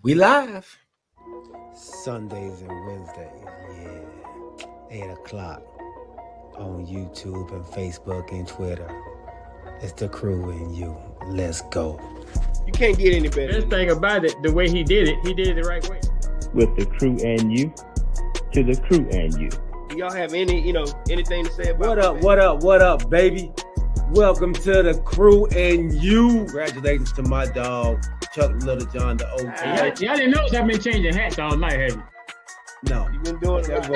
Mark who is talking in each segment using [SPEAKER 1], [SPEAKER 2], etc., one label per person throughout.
[SPEAKER 1] We live.
[SPEAKER 2] Sundays and Wednesdays, yeah. 8 o'clock on YouTube and Facebook and Twitter. It's the crew and you. Let's go.
[SPEAKER 3] You can't get any better.
[SPEAKER 4] Best thing about it, the way he did it the right way.
[SPEAKER 5] With the crew and you, to the crew and you.
[SPEAKER 3] Do y'all have anything to say about
[SPEAKER 1] What up, baby? Welcome to the crew and you. Congratulations to my dog, Chuck Little John, the OG.
[SPEAKER 4] Y'all didn't know I've been changing hats all night, have you?
[SPEAKER 1] No.
[SPEAKER 3] You've been doing that.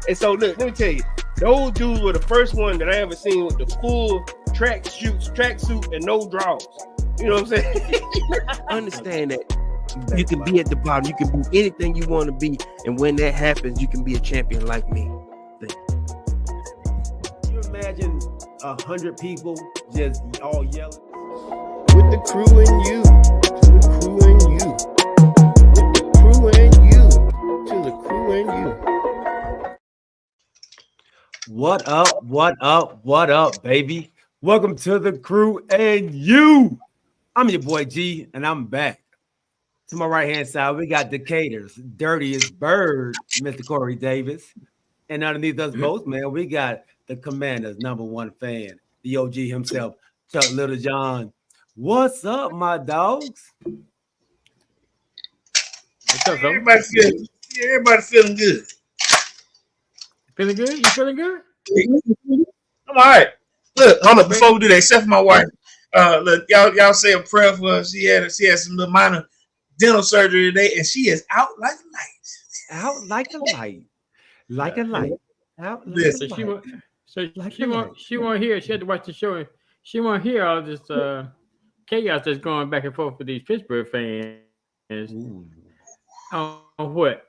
[SPEAKER 3] And so look, let me tell you, those dudes were the first one that I ever seen with the full tracksuit and no drawers. You know what I'm saying?
[SPEAKER 6] Understand that you can be at the bottom, you can be anything you want to be, and when that happens, you can be a champion like me.
[SPEAKER 1] Can you imagine 100 people just all yelling?
[SPEAKER 3] With the crew and you, to the crew and you. With the crew and you, to the crew and you.
[SPEAKER 1] What up, baby? Welcome to the crew and you. I'm your boy G, and I'm back. To my right-hand side, we got Decatur's dirtiest bird, Mr. Corey Davis. And underneath us both, man, we got the Commander's #1 fan, the OG himself, Chuck Little John. What's up, my dogs?
[SPEAKER 4] What's up, fellas?
[SPEAKER 7] Everybody feeling good.
[SPEAKER 4] Feeling good? You feeling good?
[SPEAKER 7] I'm all right. Look, hold up, before we do that, except for my wife. Look, y'all say a prayer for her. She had some little minor dental surgery today, and she is out like a light.
[SPEAKER 1] Out like a light. Like a light. Out like
[SPEAKER 7] Listen,
[SPEAKER 1] a
[SPEAKER 4] She
[SPEAKER 1] light.
[SPEAKER 4] won't hear. She had to watch the show. She won't hear all this chaos that's going back and forth with these Pittsburgh fans.
[SPEAKER 1] Ooh.
[SPEAKER 4] On what?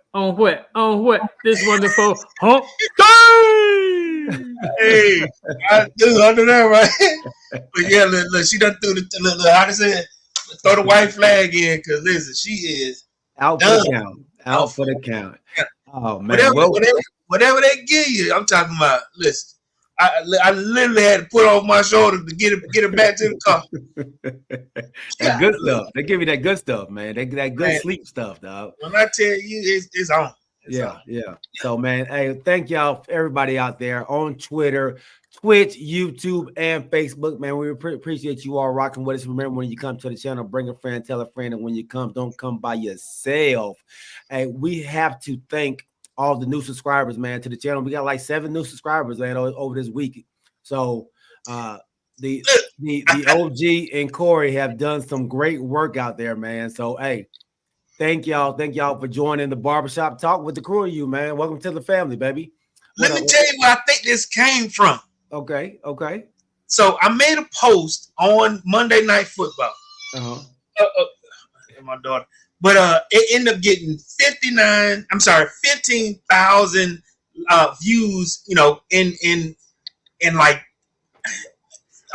[SPEAKER 4] This wonderful hump
[SPEAKER 7] Hey, I do under that, right? But yeah, look, she done threw the how to say it, throw the white flag in, because listen, she is
[SPEAKER 1] Out for the count. Out for the count. Oh man.
[SPEAKER 7] whatever they give you. I'm talking about. Listen, I literally had to put off my shoulder to get her back to the car.
[SPEAKER 1] That good stuff. They give you that good stuff, man. That good
[SPEAKER 7] Man.
[SPEAKER 1] sleep stuff, dog.
[SPEAKER 7] When I tell you, it's on. It's on.
[SPEAKER 1] Yeah. So, man, hey, thank y'all, everybody out there on Twitter, Twitch, YouTube, and Facebook, man. We appreciate you all rocking with us. Remember, when you come to the channel, bring a friend, tell a friend, and when you come, don't come by yourself. Hey, we have to thank all the new subscribers, man, to the channel. We got like 7 new subscribers, man, over this week. So, the OG and Corey have done some great work out there, man. So, hey, thank y'all for joining the barbershop talk with the crew of you, man. Welcome to the family, baby.
[SPEAKER 7] Let me tell you where I think this came from.
[SPEAKER 1] Okay.
[SPEAKER 7] So I made a post on Monday Night Football. My daughter. But it ended up getting 15,000 views, in like,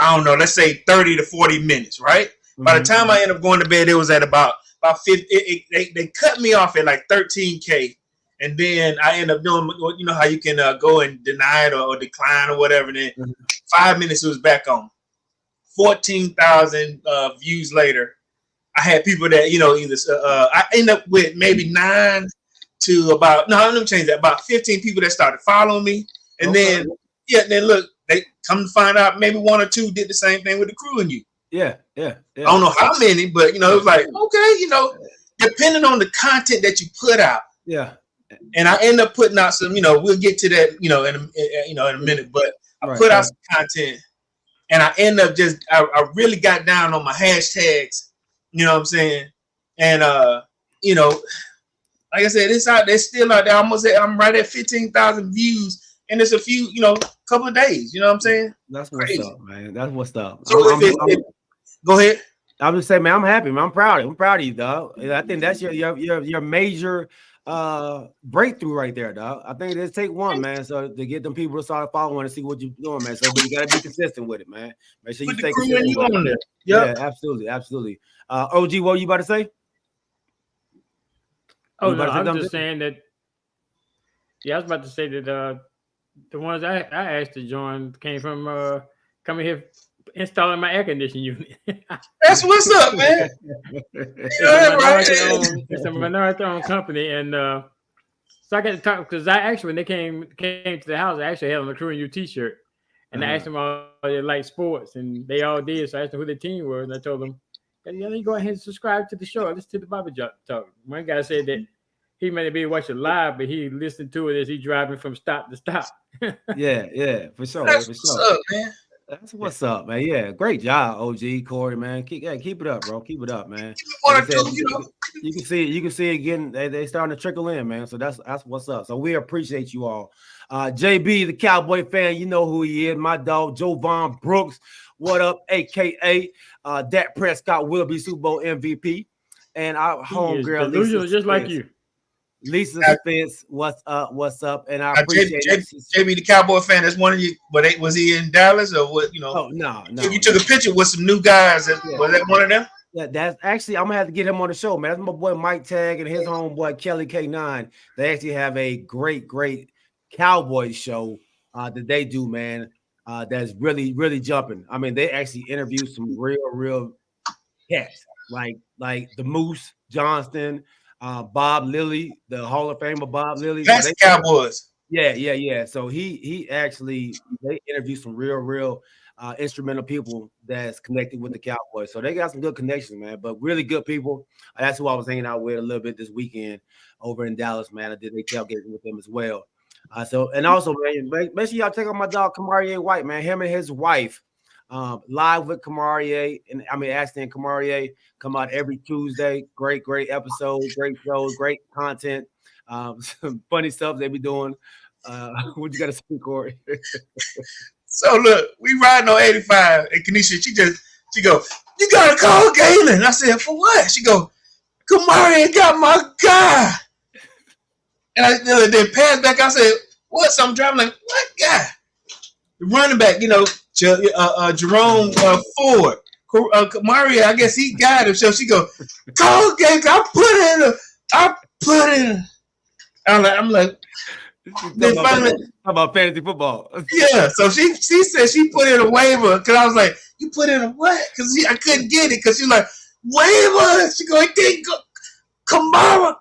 [SPEAKER 7] I don't know, let's say 30 to 40 minutes, right? Mm-hmm. By the time I ended up going to bed, it was at about 50. They cut me off at like 13K. And then I end up doing, how you can go and deny it or decline or whatever. And then 5 minutes, it was back on. 14,000 views later, I had people that, I end up with maybe 9 to about 15 people that started following me. And then look, they come to find out maybe 1 or 2 did the same thing with the crew and you.
[SPEAKER 1] Yeah.
[SPEAKER 7] I don't know how many, but, it was like, okay, depending on the content that you put out.
[SPEAKER 1] Yeah.
[SPEAKER 7] And I end up putting out some, we'll get to that, in a minute, but I put out some content and I end up I really got down on my hashtags, you know what I'm saying? And, like I said, it's still out there. I'm right at 15,000 views and it's a few, couple of days, you know what I'm saying?
[SPEAKER 1] That's what's up, man. That's what's up.
[SPEAKER 7] So go ahead.
[SPEAKER 1] I'm just saying, man, I'm happy, man. I'm proud of you, dog. I think that's your major breakthrough right there, dog. I think it just take one, man, so to get them people to start following and see what you're doing, man. So but you gotta be consistent with it, man. Make sure you stay consistent with it.
[SPEAKER 7] Yep.
[SPEAKER 1] Yeah, absolutely. OG, what you about to say?
[SPEAKER 4] Oh no, I'm just saying that. Yeah, I was about to say that the ones I asked to join came from coming here installing my air conditioning unit.
[SPEAKER 7] That's what's up, man.
[SPEAKER 4] It's a minority-owned company, and so I got to talk because I actually, when they came to the house, I actually had on a Crew and You T-shirt, and I asked them all they like sports, and they all did. So I asked them who their team was, and I told them, "Yeah, you go ahead and subscribe to the show. Listen to the barbershop talk." One guy said that he may not be watching live, but he listened to it as he driving from stop to stop.
[SPEAKER 1] Yeah, for sure.
[SPEAKER 7] That's
[SPEAKER 1] For
[SPEAKER 7] what's
[SPEAKER 1] sure.
[SPEAKER 7] up, man.
[SPEAKER 1] That's what's up, man. Yeah, great job, OG Corey, man. Keep it up, bro. Keep it up, man.
[SPEAKER 7] One or
[SPEAKER 1] Like I said,
[SPEAKER 7] two, you know.
[SPEAKER 1] you can see it again. They starting to trickle in, man. So that's what's up. So we appreciate you all. JB, the Cowboy fan, you know who he is. My dog, Jovan Brooks. What up, aka Dak Prescott will be Super Bowl MVP, and our homegirl Lisa,
[SPEAKER 4] just like you.
[SPEAKER 1] Lisa Spence, what's up? And I appreciate
[SPEAKER 7] JB, the Cowboy fan. That's one of you. But was he in Dallas or what? You know?
[SPEAKER 1] Oh no.
[SPEAKER 7] You took a picture with some new guys. Was that one of them?
[SPEAKER 1] Yeah, that's actually I'm gonna have to get him on the show, man. That's my boy Mike Tagg and his homeboy Kelly K9. They actually have a great Cowboy show that they do, man. That's really jumping. I mean, they actually interview some real cats like the Moose Johnston. Bob Lilly, the Hall of Famer Bob Lilly.
[SPEAKER 7] That's the Cowboys.
[SPEAKER 1] Yeah. So he actually they interview some real instrumental people that's connected with the Cowboys. So they got some good connections, man. But really good people. That's who I was hanging out with a little bit this weekend over in Dallas, man. I did a tailgating with them as well. And also, man, make sure y'all check out my dog Kamarie White, man. Him and his wife. Live with Kamarie, and I mean Ashton and Kamarie come out every Tuesday. Great episodes, great shows, great content, some funny stuff they be doing. What you got to say, Corey?
[SPEAKER 7] So look, we riding on 85, and Kenesha, she go, you gotta call Galen. I said, for what? She go, Kamarie got my guy. And I then pass back. I said, what? So I'm driving like, what guy? The running back, you know. Jerome Ford, Mario, I guess he got him. So she go, call gang. I put in. I'm like, then finally
[SPEAKER 1] how about fantasy football?
[SPEAKER 7] Yeah. So she said she put in a waiver because I was like, you put in a what? Because I couldn't get it because she's like waiver. She go, it didn't go. Kamara.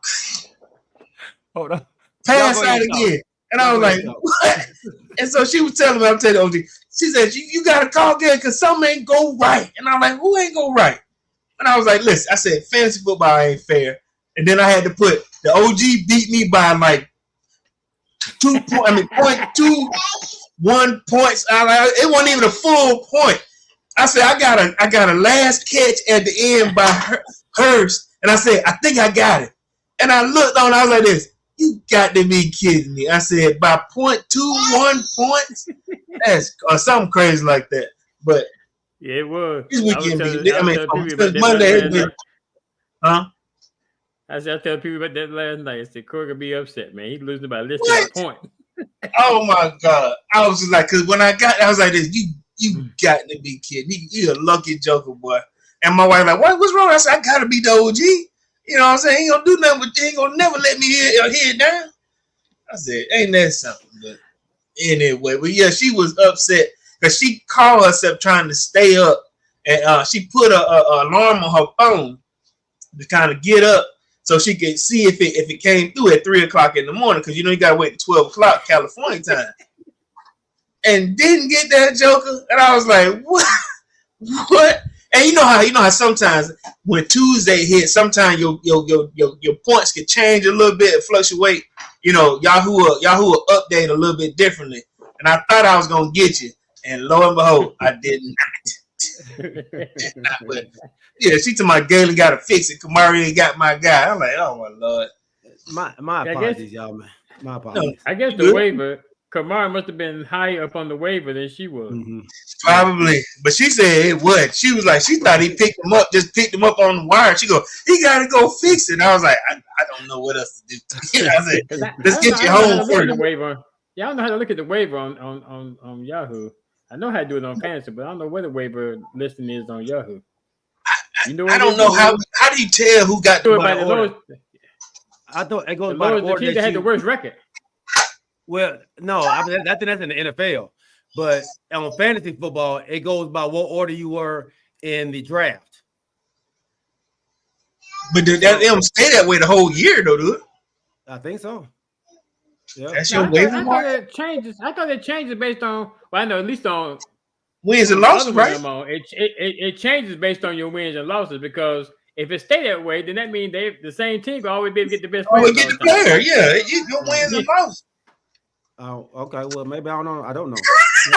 [SPEAKER 1] Hold on.
[SPEAKER 7] Pass out again. And I was like, what? And so she was telling me, I'm telling OG, she said, you got to call again because something ain't go right. And I'm like, who ain't go right? And I was like, listen, I said, fantasy football ain't fair. And then I had to put, the OG beat me by like 0.21 points. It wasn't even a full point. I said, I got a last catch at the end by Hurst. And I said, I think I got it. And I looked on, I was like this. You got to be kidding me. I said, by 0.21 points? That's something crazy like that. But
[SPEAKER 4] yeah, it was.
[SPEAKER 7] This weekend, on Monday. Huh?
[SPEAKER 4] I tell people about that last night. I said, Corey could be upset, man. He's losing by less than a point.
[SPEAKER 7] Oh, my God. I was just like, because when I got I was like this, you got to be kidding. You're a lucky joker, boy. And my wife like, what's wrong? I said, I got to be the OG. You know what I'm saying? He ain't gonna do nothing, but he ain't gonna never let me hear it down. I said, ain't that something? But anyway, but yeah, she was upset because she called herself trying to stay up, and she put a alarm on her phone to kind of get up so she could see if it came through at 3:00 in the morning, because you know you gotta wait till 12 o'clock California time, and didn't get that joker, and I was like, what? And you know how sometimes when Tuesday hits, sometimes your points can change a little bit and fluctuate. You know, Yahoo will update a little bit differently. And I thought I was gonna get you, and lo and behold, I did not. But yeah, she told my Galen got to fix it. Kamari ain't got my guy. I'm like, oh my Lord.
[SPEAKER 1] My apologies, y'all, man. My apologies.
[SPEAKER 4] No, I guess the waiver. Kamara must have been higher up on the waiver than she was.
[SPEAKER 1] Mm-hmm.
[SPEAKER 7] Probably. But she said it would. She was like, she thought he picked him up on the wire. She go, he got to go fix it. And I was like, I don't know what else to do. I said, let's get you home first.
[SPEAKER 4] Yeah, I don't know how to look at the waiver on Yahoo. I know how to do it on Fantasy, but I don't know where the waiver listing is on Yahoo.
[SPEAKER 7] You know, I don't know how do you tell who got the order?
[SPEAKER 1] I thought it goes
[SPEAKER 4] by the order. The team that had the worst record.
[SPEAKER 1] Well, no, I think that's in the NFL. But on fantasy football, it goes by what order you were in the draft.
[SPEAKER 7] But they don't stay that way the whole year, though, do it?
[SPEAKER 1] I think so. Yeah.
[SPEAKER 7] That's
[SPEAKER 4] No,
[SPEAKER 7] your waiver
[SPEAKER 4] I thought it changes. I thought it changes based on. Well, I know at least on
[SPEAKER 7] wins and
[SPEAKER 4] the
[SPEAKER 7] losses,
[SPEAKER 4] other one
[SPEAKER 7] right?
[SPEAKER 4] I'm on, it changes based on your wins and losses because if it stay that way, then that means the same team will always be able to get the best
[SPEAKER 7] Oh,
[SPEAKER 4] players.
[SPEAKER 7] get
[SPEAKER 4] all
[SPEAKER 7] the
[SPEAKER 4] the time.
[SPEAKER 7] player, yeah. Your wins and losses.
[SPEAKER 1] Oh, okay. Well, maybe I don't know. I don't know. I'm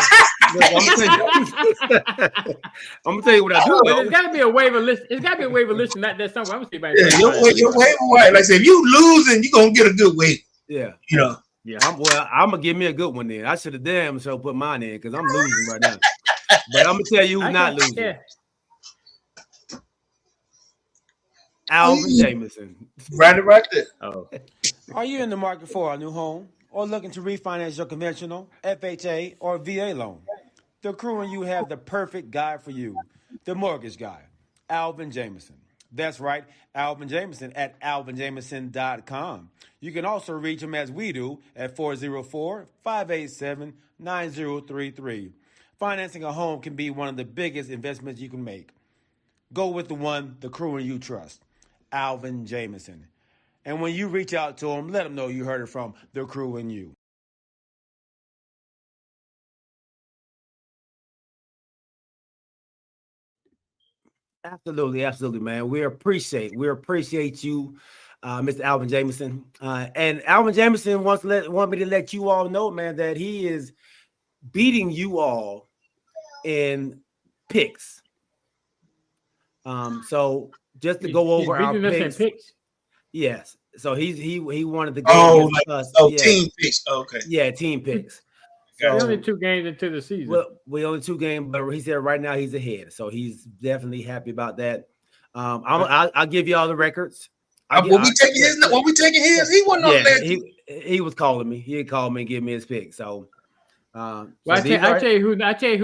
[SPEAKER 1] gonna tell you what I do.
[SPEAKER 4] But there's got to be a waiver list. It's got to be a waiver list, and that's something I'm gonna see about.
[SPEAKER 7] Yeah, your waiver wire. Like I said, if you losing, you're gonna get a good waiver.
[SPEAKER 1] Yeah.
[SPEAKER 7] You know.
[SPEAKER 4] Yeah.
[SPEAKER 1] I'm gonna give me a good one then. I should have damn sure put mine in because I'm losing right now. But I'm gonna tell you who's not losing.
[SPEAKER 4] Yeah.
[SPEAKER 1] Alvin Jameson.
[SPEAKER 7] Right there.
[SPEAKER 4] Oh.
[SPEAKER 2] Are you in the market for a new home or looking to refinance your conventional, FHA, or VA loan? The Crew and you have the perfect guy for you, the mortgage guy, Alvin Jameson. That's right, Alvin Jameson at alvinjameson.com. You can also reach him as we do at 404-587-9033. Financing a home can be one of the biggest investments you can make. Go with the one the Crew and you trust, Alvin Jameson. And when you reach out to him, let him know you heard it from the Crew and you.
[SPEAKER 1] Absolutely, man. We appreciate you, Mr. Alvin Jameson. And Alvin Jameson want me to let you all know, man, that he is beating you all in picks. So just to go over our picks. Yes. So he wanted to go
[SPEAKER 7] like
[SPEAKER 1] us.
[SPEAKER 7] Team picks. Okay.
[SPEAKER 1] Yeah, team picks.
[SPEAKER 4] So, we're only 2 games into the season.
[SPEAKER 1] Well, we only 2 games, but he said right now he's ahead, so he's definitely happy about that. I'll give you all the records.
[SPEAKER 7] When we taking his, he wasn't on that.
[SPEAKER 1] He was calling me. He called me and give me his pick. So,
[SPEAKER 4] I tell you who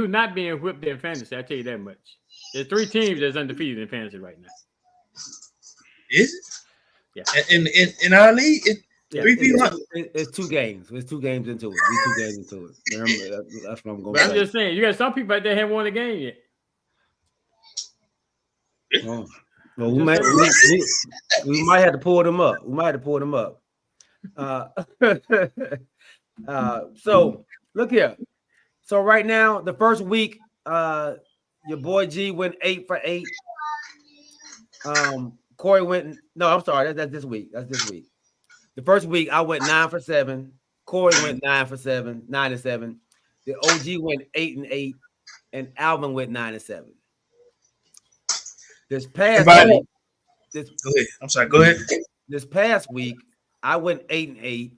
[SPEAKER 4] not being whipped in fantasy. I tell you that much. There's 3 teams that's undefeated in fantasy right now.
[SPEAKER 7] Is it?
[SPEAKER 4] Yeah.
[SPEAKER 7] In our league,
[SPEAKER 1] it's 2 games. It's 2 games into it. We 2 games into it. Remember, that's what I'm going to say.
[SPEAKER 4] I'm just saying, you got some people out there haven't won a game yet.
[SPEAKER 1] Oh. Well, we might have to pull them up. So look here. So right now, the first week, your boy G went 8 for 8. Corey went. No, I'm sorry. That's this week. The first week I went 9 for 7. Corey went 9 for 7, 9 and 7. The OG went 8 and 8, and Alvin went 9 and 7. This past week,
[SPEAKER 7] go ahead. I'm sorry. Go ahead.
[SPEAKER 1] This past week I went 8 and 8.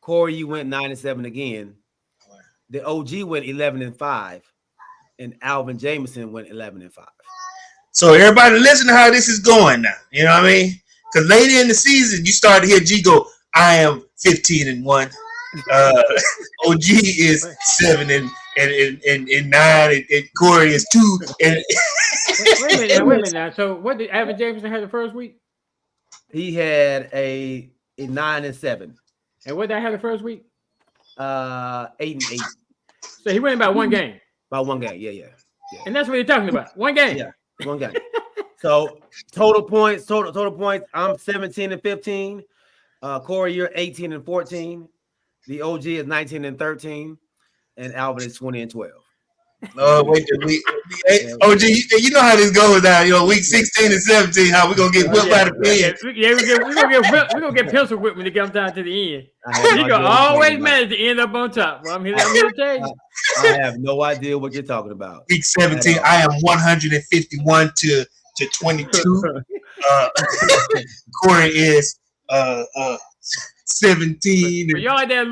[SPEAKER 1] Corey, you went 9 and 7 again. The OG went 11 and 5, and Alvin Jameson went 11 and 5.
[SPEAKER 7] So everybody listen to how this is going now. You know what I mean? Because later in the season, you start to hear G go, I am 15 and 1. OG is 7 and 9, and Corey is 2. And
[SPEAKER 4] wait a minute now. So what did Alvin Jameson have the first week?
[SPEAKER 1] He had a 9 and 7.
[SPEAKER 4] And what did I have the first week?
[SPEAKER 1] 8 and 8.
[SPEAKER 4] So he went about 1 game.
[SPEAKER 1] About 1 game, yeah.
[SPEAKER 4] And that's what you're talking about. 1 game.
[SPEAKER 1] Yeah, 1 game. So total points. I'm 17 and 15. Corey, you're 18 and 14. The OG is 19 and 13, and Alvin is 20 and 12.
[SPEAKER 7] Wait till OG, you know how this goes down. You know, week 16 and 17, how we gonna get whipped by the pen.
[SPEAKER 4] We're gonna get pencil whipped when it comes down to the end. You gonna always manage to end up on top. Well, I'm here to tell you.
[SPEAKER 1] I have no idea what you're talking about.
[SPEAKER 7] Week 17, I am 151 to 22. Corey is 17.
[SPEAKER 4] For y'all there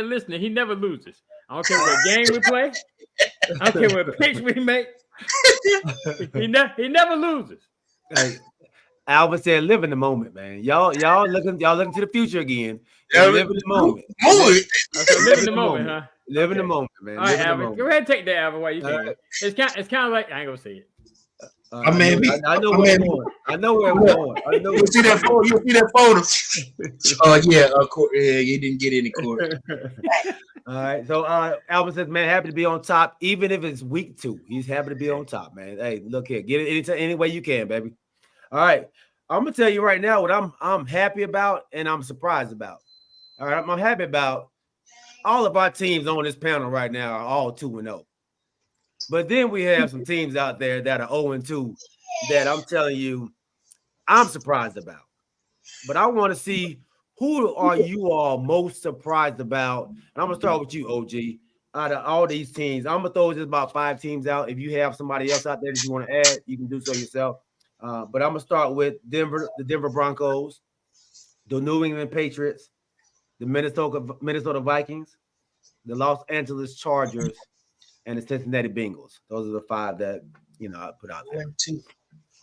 [SPEAKER 4] listening, he never loses. I don't care what game we play. I don't care what picks we make. He never loses.
[SPEAKER 1] Hey, Alvin said, "Live in the moment, man. Y'all looking to the future again. Live in the moment.
[SPEAKER 4] Live in the moment, huh?
[SPEAKER 1] Live in the moment, man.
[SPEAKER 4] All right, Alvin, go ahead and take that, Alvin. While you can. It's kind of like I ain't gonna say it.
[SPEAKER 7] I mean,
[SPEAKER 1] I know where it's going. I know where it's going. I know.
[SPEAKER 7] You see that photo? You see that photo? Oh yeah, yeah, you didn't get any court.
[SPEAKER 1] All right. So Alvin says, man, happy to be on top, even if it's week 2. He's happy to be on top, man. Hey, look here, get it any way you can, baby. All right. I'm gonna tell you right now what I'm happy about and I'm surprised about. All right, I'm happy about all of our teams on this panel right now are all 2-0. But then we have some teams out there that are 0-2 that I'm telling you I'm surprised about. But I want to see who are you all most surprised about? And I'm gonna start with you, OG. Out of all these teams, I'm gonna throw just about 5 teams out. If you have somebody else out there that you want to add, you can do so yourself. But I'm gonna start with the Denver Broncos, the New England Patriots, the Minnesota Vikings, the Los Angeles Chargers, and the Cincinnati Bengals. Those are the 5 that I put out there.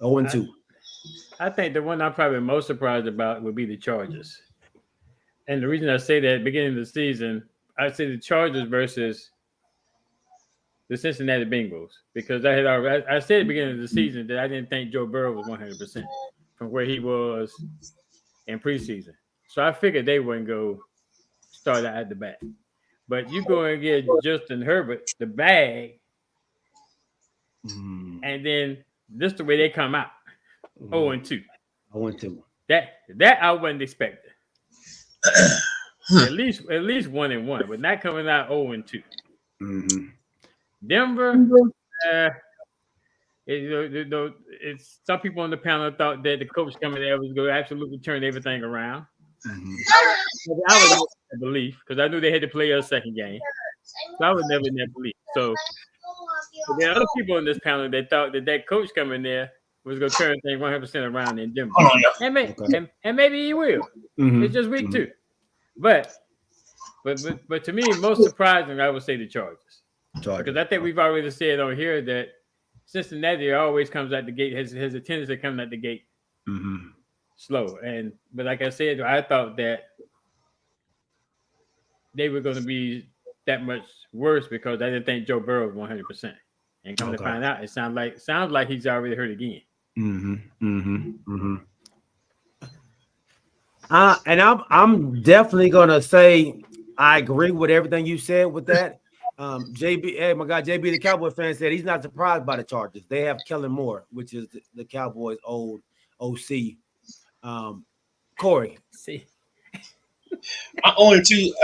[SPEAKER 1] 0-2.
[SPEAKER 4] I think the one I'm probably most surprised about would be the Chargers. And the reason I say that at the beginning of the season, I say the Chargers versus the Cincinnati Bengals, because I said at the beginning of the season that I didn't think Joe Burrow was 100% from where he was in preseason. So I figured they wouldn't go start out at the back. But you go and get Justin Herbert, the bag, and then this the way they come out. 0-2.
[SPEAKER 1] 0-2.
[SPEAKER 4] That I wasn't expecting. At least 1-1, but not coming out 0-2.
[SPEAKER 1] Mm-hmm.
[SPEAKER 4] Denver, it's some people on the panel thought that the coach coming there was going to absolutely turn everything around.
[SPEAKER 1] Mm-hmm.
[SPEAKER 4] I was never in that belief because I knew they had to play a second game, so I was never in that belief. So there are other people on this panel that thought that coach coming there was going to turn things 100% around in Denver, and maybe he will.
[SPEAKER 1] Mm-hmm.
[SPEAKER 4] It's just week 2, but to me, most surprising, I would say the Chargers. Because I think we've already said on here that Cincinnati always comes out the gate, has a tendency to come out the gate slow. But like I said, I thought that they were going to be that much worse because I didn't think Joe Burrow was 100%. And come to find out, it sounds like he's already hurt again.
[SPEAKER 1] And I'm definitely gonna say I agree with everything you said with that. JB, hey, my guy JB, the Cowboy fan, said he's not surprised by the Chargers. They have Kellen Moore, which is the Cowboys' old OC. Corey,
[SPEAKER 7] see, I only 2.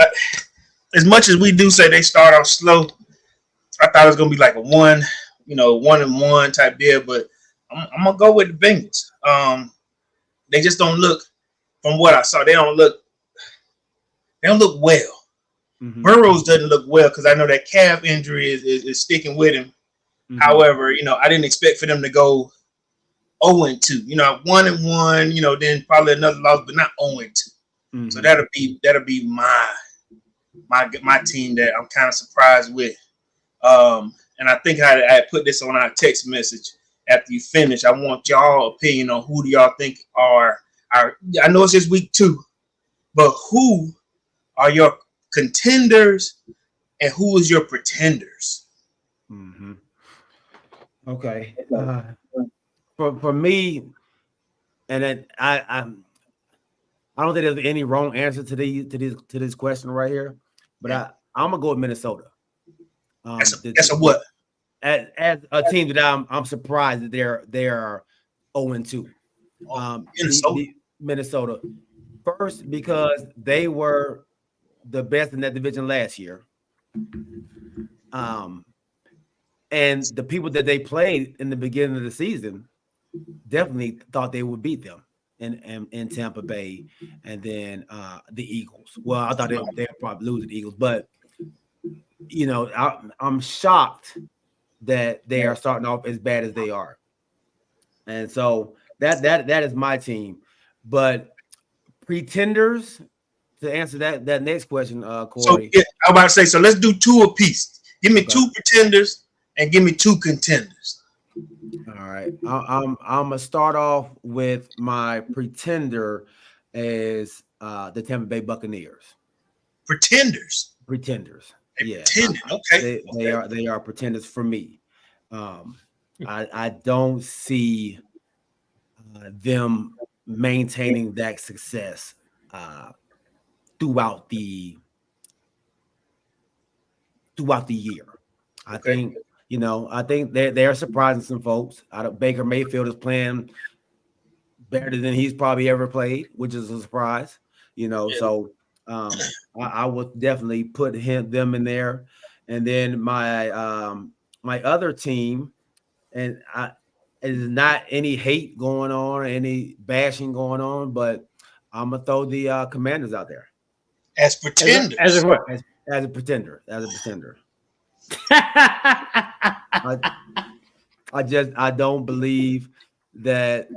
[SPEAKER 7] As much as we do say they start off slow, I thought it was gonna be like a 1-1 type deal, but I'm gonna go with the Bengals. They just don't look, from what I saw, they don't look well. Burrows doesn't look well because I know that calf injury is sticking with him. However, I didn't expect for them to go 0-2. 1-1. Then probably another loss, but not 0-2. So that'll be my team that I'm kind of surprised with. And I think I put this on our text message after you finish. I want y'all opinion on who do y'all think are our. I know it's just week 2, but who are your contenders and who is your pretenders?
[SPEAKER 1] Okay. For me, and then I don't think there's any wrong answer to this question right here, but I'm gonna go with Minnesota.
[SPEAKER 7] That's a what?
[SPEAKER 1] As a team that I'm surprised that they're 0-2. Minnesota first because they were the best in that division last year. And the people that they played in the beginning of the season definitely thought they would beat them in Tampa Bay, and then the Eagles. Well, I thought they'd probably lose the Eagles, but I'm shocked that they are starting off as bad as they are, and so that is my team. But pretenders, to answer that next question, Corey.
[SPEAKER 7] So I'm about to say, so let's do 2 apiece. Give me 2 pretenders and give me 2 contenders.
[SPEAKER 1] All right, I'm gonna start off with my pretender as the Tampa Bay Buccaneers.
[SPEAKER 7] Pretenders.
[SPEAKER 1] Yeah.
[SPEAKER 7] Pretending. Okay.
[SPEAKER 1] They are pretenders for me. I don't see them maintaining that success throughout the year. I
[SPEAKER 7] Okay.
[SPEAKER 1] think I think they're surprising some folks. Baker Mayfield is playing better than he's probably ever played, which is a surprise. So I would definitely put them in there, and then my other team, and is not any hate going on, any bashing going on, but I'm gonna throw the Commanders out there
[SPEAKER 7] As pretenders.
[SPEAKER 4] As a what?
[SPEAKER 1] as a pretender. I don't believe that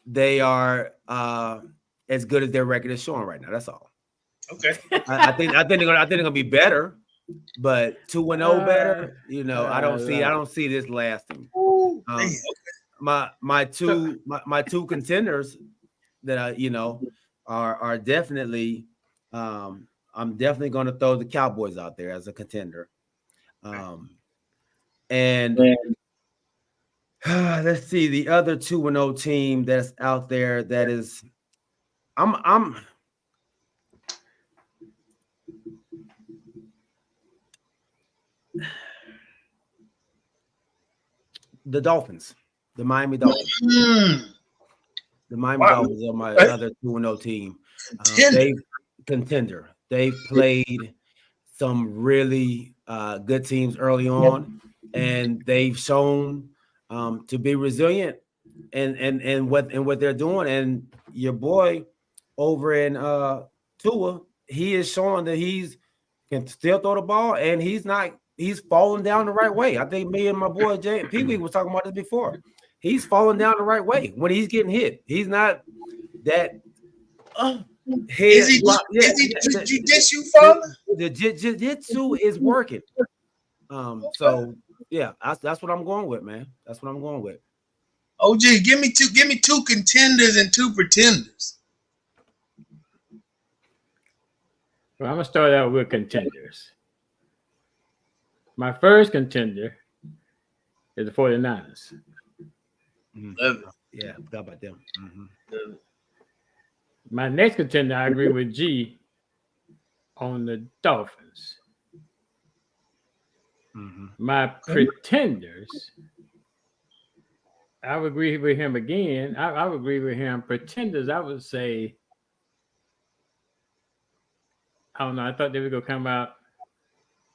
[SPEAKER 1] they are as good as their record is showing right now. That's all.
[SPEAKER 7] Okay.
[SPEAKER 1] I think they're gonna be better, but 2-0 better. I don't see this lasting. My two contenders that are definitely I'm definitely going to throw the Cowboys out there as a contender. And let's see the other 2-0 team that's out there that is I'm the Dolphins, the Miami Dolphins. The Miami Dolphins are my other 2-0 team. Contender. They've played some really good teams early on, and they've shown to be resilient and what they're doing. And your boy over in Tua, he is showing that he's can still throw the ball, and he's falling down the right way. I think me and my boy Jay Pee Wee was talking about this before. He's falling down the right way when he's getting hit. He's not that
[SPEAKER 7] Is he jujitsu, father?
[SPEAKER 1] The jiu-jitsu is working. So yeah, that's what I'm going with, man. That's what I'm going with.
[SPEAKER 7] OG, give me two contenders and two pretenders.
[SPEAKER 4] Well, I'm gonna start out with contenders. My first contender is the 49ers.
[SPEAKER 1] Yeah, forgot about them. Mm-hmm.
[SPEAKER 4] My next contender, I agree with G on the Dolphins.
[SPEAKER 1] Mm-hmm.
[SPEAKER 4] My pretenders, I would agree with him again. I would agree with him. Pretenders, I would say, I don't know. I thought they would go come out.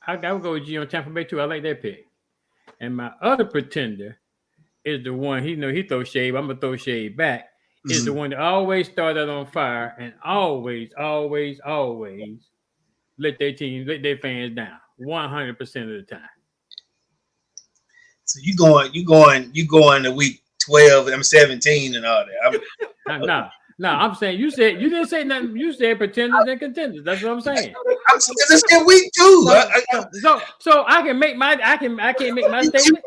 [SPEAKER 4] I would go with G on Tampa Bay too. I like that pick. And my other pretender is the one he throws shade. I'm gonna throw shade back. Is the one that always started on fire and always let their fans down 100% of the time.
[SPEAKER 7] So you going to week 12, I'm 17 and all that.
[SPEAKER 4] No, I'm saying you didn't say nothing. You said pretenders and contenders. That's what I'm saying.
[SPEAKER 7] It's in week 2.
[SPEAKER 4] So I can make my I can't make my statement.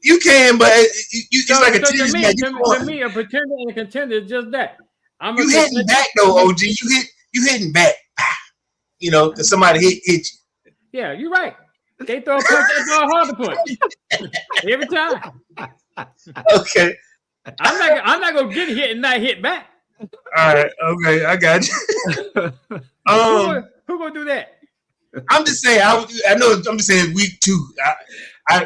[SPEAKER 7] You can, but it's like a tennis match.
[SPEAKER 4] To me, a pretender and a contender is just that.
[SPEAKER 7] You hitting back though, OG. You hitting back. Because somebody hit you.
[SPEAKER 4] Yeah, you're right. They throw a punch, they throw a harder punch every time.
[SPEAKER 7] Okay.
[SPEAKER 4] I'm not gonna get hit and not hit back.
[SPEAKER 7] All right. Okay, I got you.
[SPEAKER 4] Who gonna do that?
[SPEAKER 7] I'm just saying. I know. I'm just saying. Week 2. I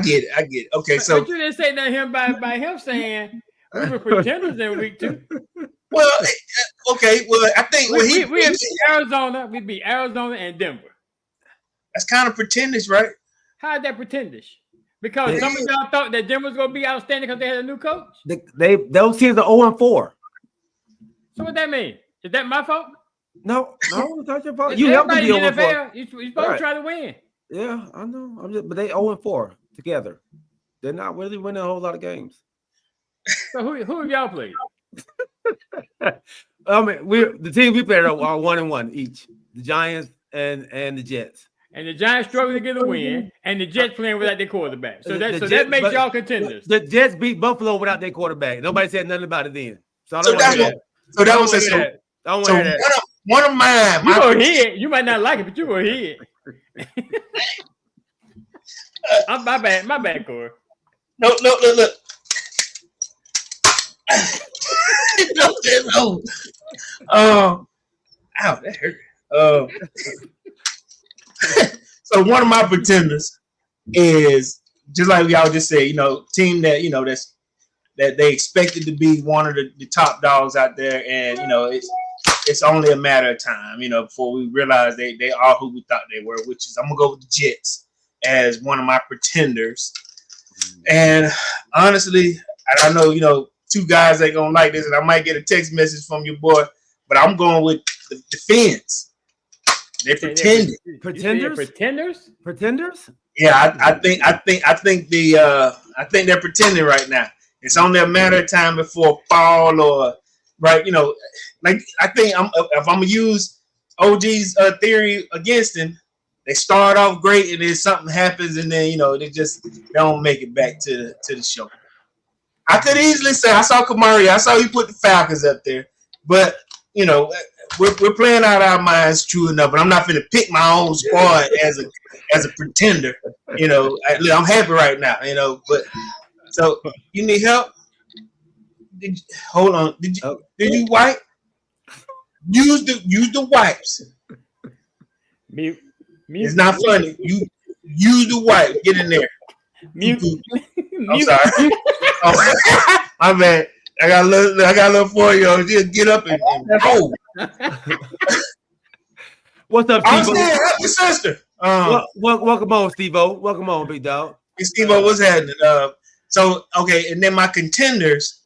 [SPEAKER 7] get it. Okay, so
[SPEAKER 4] but you didn't say that him by him saying we were pretenders in week 2.
[SPEAKER 7] Well, okay. Well, I think
[SPEAKER 4] we beat Arizona. We beat Arizona and Denver.
[SPEAKER 7] That's kind of pretenders, right?
[SPEAKER 4] How is that pretenders? Because some of y'all thought that Denver was gonna be outstanding because they had a new coach.
[SPEAKER 1] Those teams are 0-4.
[SPEAKER 4] So what that mean? Is that my fault?
[SPEAKER 1] No, it's not your fault. You have to be 0-4.
[SPEAKER 4] You're supposed to try to win.
[SPEAKER 1] Yeah, I know. But they 0-4 together. They're not really winning a whole lot of games.
[SPEAKER 4] So who have y'all played?
[SPEAKER 1] I mean, the teams we played are 1-1 each. The Giants and the Jets.
[SPEAKER 4] And the Giants struggling to get a win, and the Jets playing without their quarterback. So that makes y'all contenders.
[SPEAKER 1] The Jets beat Buffalo without their quarterback. Nobody said nothing about it then. So
[SPEAKER 7] one of mine.
[SPEAKER 4] You gonna hear it. You might not like it, but you gonna hear it. My bad, Corey.
[SPEAKER 7] No, look. No. Ow, that hurt. So one of my pretenders is just like y'all just said, team that that they expected to be one of the top dogs out there, and it's only a matter of time, before we realize they are who we thought they were, which is I'm gonna go with the Jets as one of my pretenders. And honestly, I know two guys ain't gonna like this, and I might get a text message from your boy, but I'm going with the Fins. They're pretending.
[SPEAKER 1] Pretenders?
[SPEAKER 7] Yeah, I think they're pretending right now. It's only a matter of time before fall or right. Like I think if I'm gonna use OG's theory against him, they start off great and then something happens and then they don't make it back to the show. I could easily say I saw Kamari, I saw you put the Falcons up there, but we're playing out our minds true enough. But I'm not going to pick my own squad as a pretender. I'm happy right now. But so you need help. Hold on. Did you wipe? Use the wipes.
[SPEAKER 4] Mute.
[SPEAKER 7] It's not funny. You use the wipe. Get in there.
[SPEAKER 4] Mute.
[SPEAKER 7] I'm sorry. Oh, my bad. I got a little 4-year-old. Just get up and roll.
[SPEAKER 1] What's up,
[SPEAKER 7] I'm
[SPEAKER 1] Steve-O?
[SPEAKER 7] saying, help your sister.
[SPEAKER 1] Welcome on, Steve-O. Welcome on, big dog.
[SPEAKER 7] Hey, Steve-O, what's happening? So okay, and then my contenders.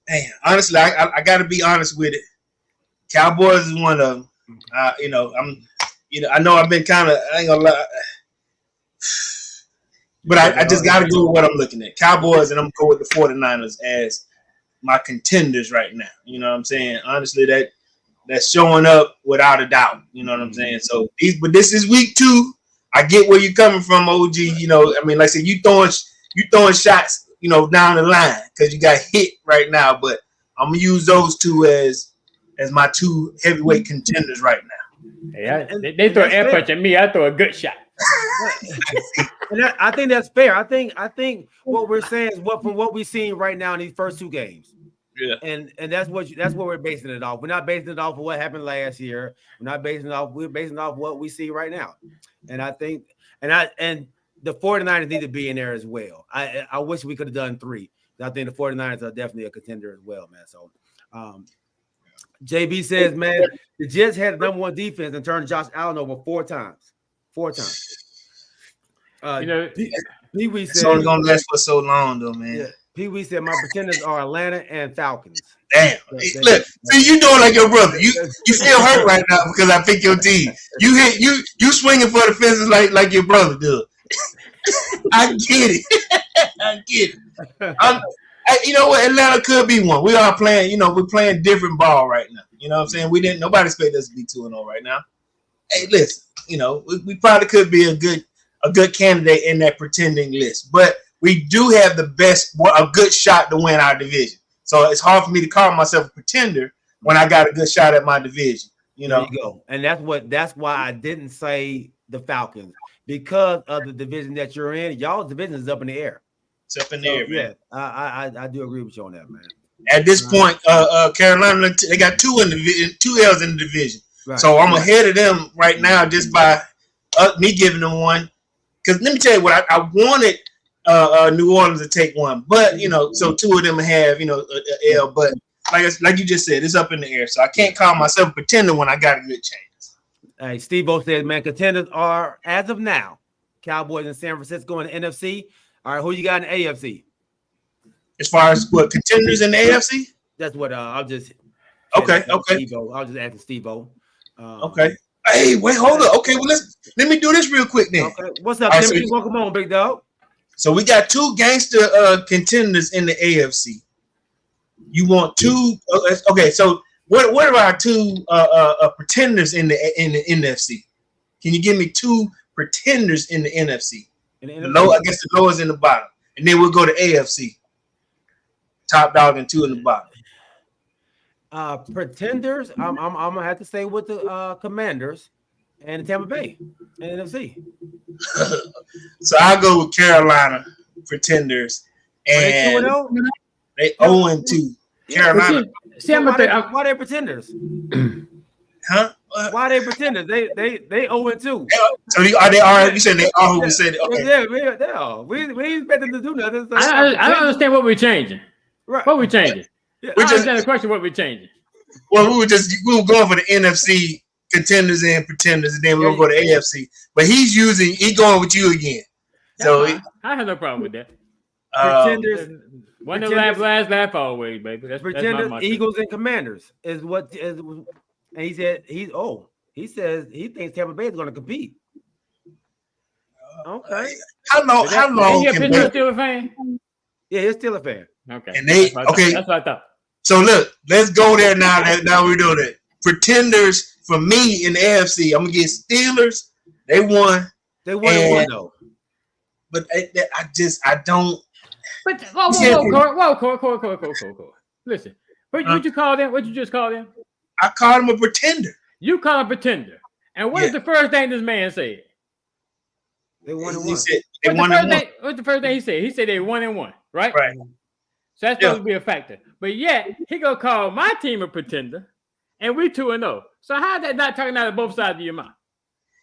[SPEAKER 7] Man, honestly, I got to be honest with it. Cowboys is one of them. I know I've been kind of, I ain't gonna lie, but I just got to go with what I'm looking at. Cowboys, and I'm going to go with the 49ers as my contenders right now. You know what I'm saying? Honestly, that's showing up without a doubt. You know what I'm saying? So, but this is week 2. I get where you're coming from, OG. Like I said, you throwing shots, down the line because you got hit right now. But I'm gonna use those two as my 2 heavyweight contenders right now.
[SPEAKER 4] Yeah, they throw air punch at me. I throw a good shot.
[SPEAKER 1] And I think that's fair. I think what we're saying is from what we've seen right now in these first 2 games.
[SPEAKER 7] Yeah.
[SPEAKER 1] And that's what we're basing it off. We're not basing it off of what happened last year. We're basing it off what we see right now. And I think and the 49ers need to be in there as well. I wish we could have done 3. I think the 49ers are definitely a contender as well, man. So JB says, man, the Jets had the #1 defense and turned Josh Allen over 4 times. 4 times. Pee Wee said
[SPEAKER 7] it's only gonna last for so long, though, man.
[SPEAKER 1] Yeah, Pee Wee said my pretenders are Atlanta and Falcons.
[SPEAKER 7] Damn. Look, see, you doing like your brother. You feel hurt right now because I picked your team. You swinging for the fences like your brother do. I get it. I get it. You know what? Atlanta could be one. We are playing. We're playing different ball right now. You know what I'm saying? Nobody expect us to be 2-0 right now. Hey, listen. We probably could be a good candidate in that pretending list, but we do have a good shot to win our division. So it's hard for me to call myself a pretender when I got a good shot at my division. There you
[SPEAKER 1] go. And that's why I didn't say the Falcons, because of the division that you're in. Y'all's division is up in the air.
[SPEAKER 7] It's up in the air, man.
[SPEAKER 1] Yeah, I do agree with you on that, man.
[SPEAKER 7] At this point, Carolina, they got 2 L's in the division. Right. So I'm ahead of them right now just by me giving them 1. Because let me tell you what, I wanted New Orleans to take 1, but so 2 of them have an L. But like you just said, it's up in the air. So I can't call myself a pretender when I got a good chance.
[SPEAKER 1] Hey, Steve-O says, man, contenders are as of now Cowboys in San Francisco in the NFC. All right, who you got in the AFC?
[SPEAKER 7] As far as what contenders in the AFC?
[SPEAKER 1] That's what I'll just.
[SPEAKER 7] Okay.
[SPEAKER 1] Steve-O. I'll just ask Steve-O.
[SPEAKER 7] Okay. Hey, wait, hold up. Okay, well let me do this real quick then. Okay.
[SPEAKER 1] What's up, Timothy? Welcome on, big dog.
[SPEAKER 7] So we got 2 gangster contenders in the AFC. You want 2? Okay, so what are our 2 pretenders in the NFC? Can you give me 2 pretenders in the NFC? I guess the lowest in the bottom, and then we'll go to AFC. Top dog and 2 in the bottom.
[SPEAKER 1] Pretenders, I'm gonna have to stay with the Commanders and Tampa Bay and NFC.
[SPEAKER 7] So I'll go with Carolina Pretenders,
[SPEAKER 1] Are they
[SPEAKER 7] and
[SPEAKER 1] 2-0?
[SPEAKER 7] they 0-2. Carolina,
[SPEAKER 4] See, I'm
[SPEAKER 1] Why they pretenders?
[SPEAKER 7] huh?
[SPEAKER 1] Why they pretenders? They 0-2.
[SPEAKER 7] So they are. You said they are who we said. Okay.
[SPEAKER 1] Yeah, they are. We ain't expect them to do nothing. So
[SPEAKER 4] I don't understand what we're changing.
[SPEAKER 1] Right.
[SPEAKER 4] What we changing?
[SPEAKER 1] Yeah.
[SPEAKER 7] We
[SPEAKER 4] I
[SPEAKER 7] just
[SPEAKER 4] understand the question. What we changing?
[SPEAKER 7] well, we were going for the NFC contenders and pretenders, and then we were going to go to AFC. But he going with you again. So
[SPEAKER 4] I have no problem with that.
[SPEAKER 1] Pretenders.
[SPEAKER 4] One of laugh always, baby. That's
[SPEAKER 1] Pretenders,
[SPEAKER 4] my
[SPEAKER 1] Eagles, and Commanders is what is. And he said he says he thinks Tampa Bay is going to compete. Okay.
[SPEAKER 7] How long
[SPEAKER 4] Is your
[SPEAKER 7] can
[SPEAKER 4] Pittsburgh still a fan?
[SPEAKER 1] Yeah, he's still a fan.
[SPEAKER 4] Okay.
[SPEAKER 7] And they
[SPEAKER 4] that's what I thought.
[SPEAKER 7] So look, let's go there now. Now we know that pretenders for me in the AFC. I'm gonna get Steelers. They won.
[SPEAKER 1] They won though.
[SPEAKER 7] But I don't.
[SPEAKER 4] But whoa, Corey. Listen, what you call them? What you just called them?
[SPEAKER 7] I called him a pretender.
[SPEAKER 4] You call him a pretender. And what is the first thing this man said?
[SPEAKER 1] They won and
[SPEAKER 7] He
[SPEAKER 1] one.
[SPEAKER 7] said they won and one.
[SPEAKER 4] What's the first thing he said? He said they 1-1, right?
[SPEAKER 7] Right.
[SPEAKER 4] So that's supposed to be a factor. But yet he gonna call my team a pretender, and we 2-0. So how is that not talking out of both sides of your mouth?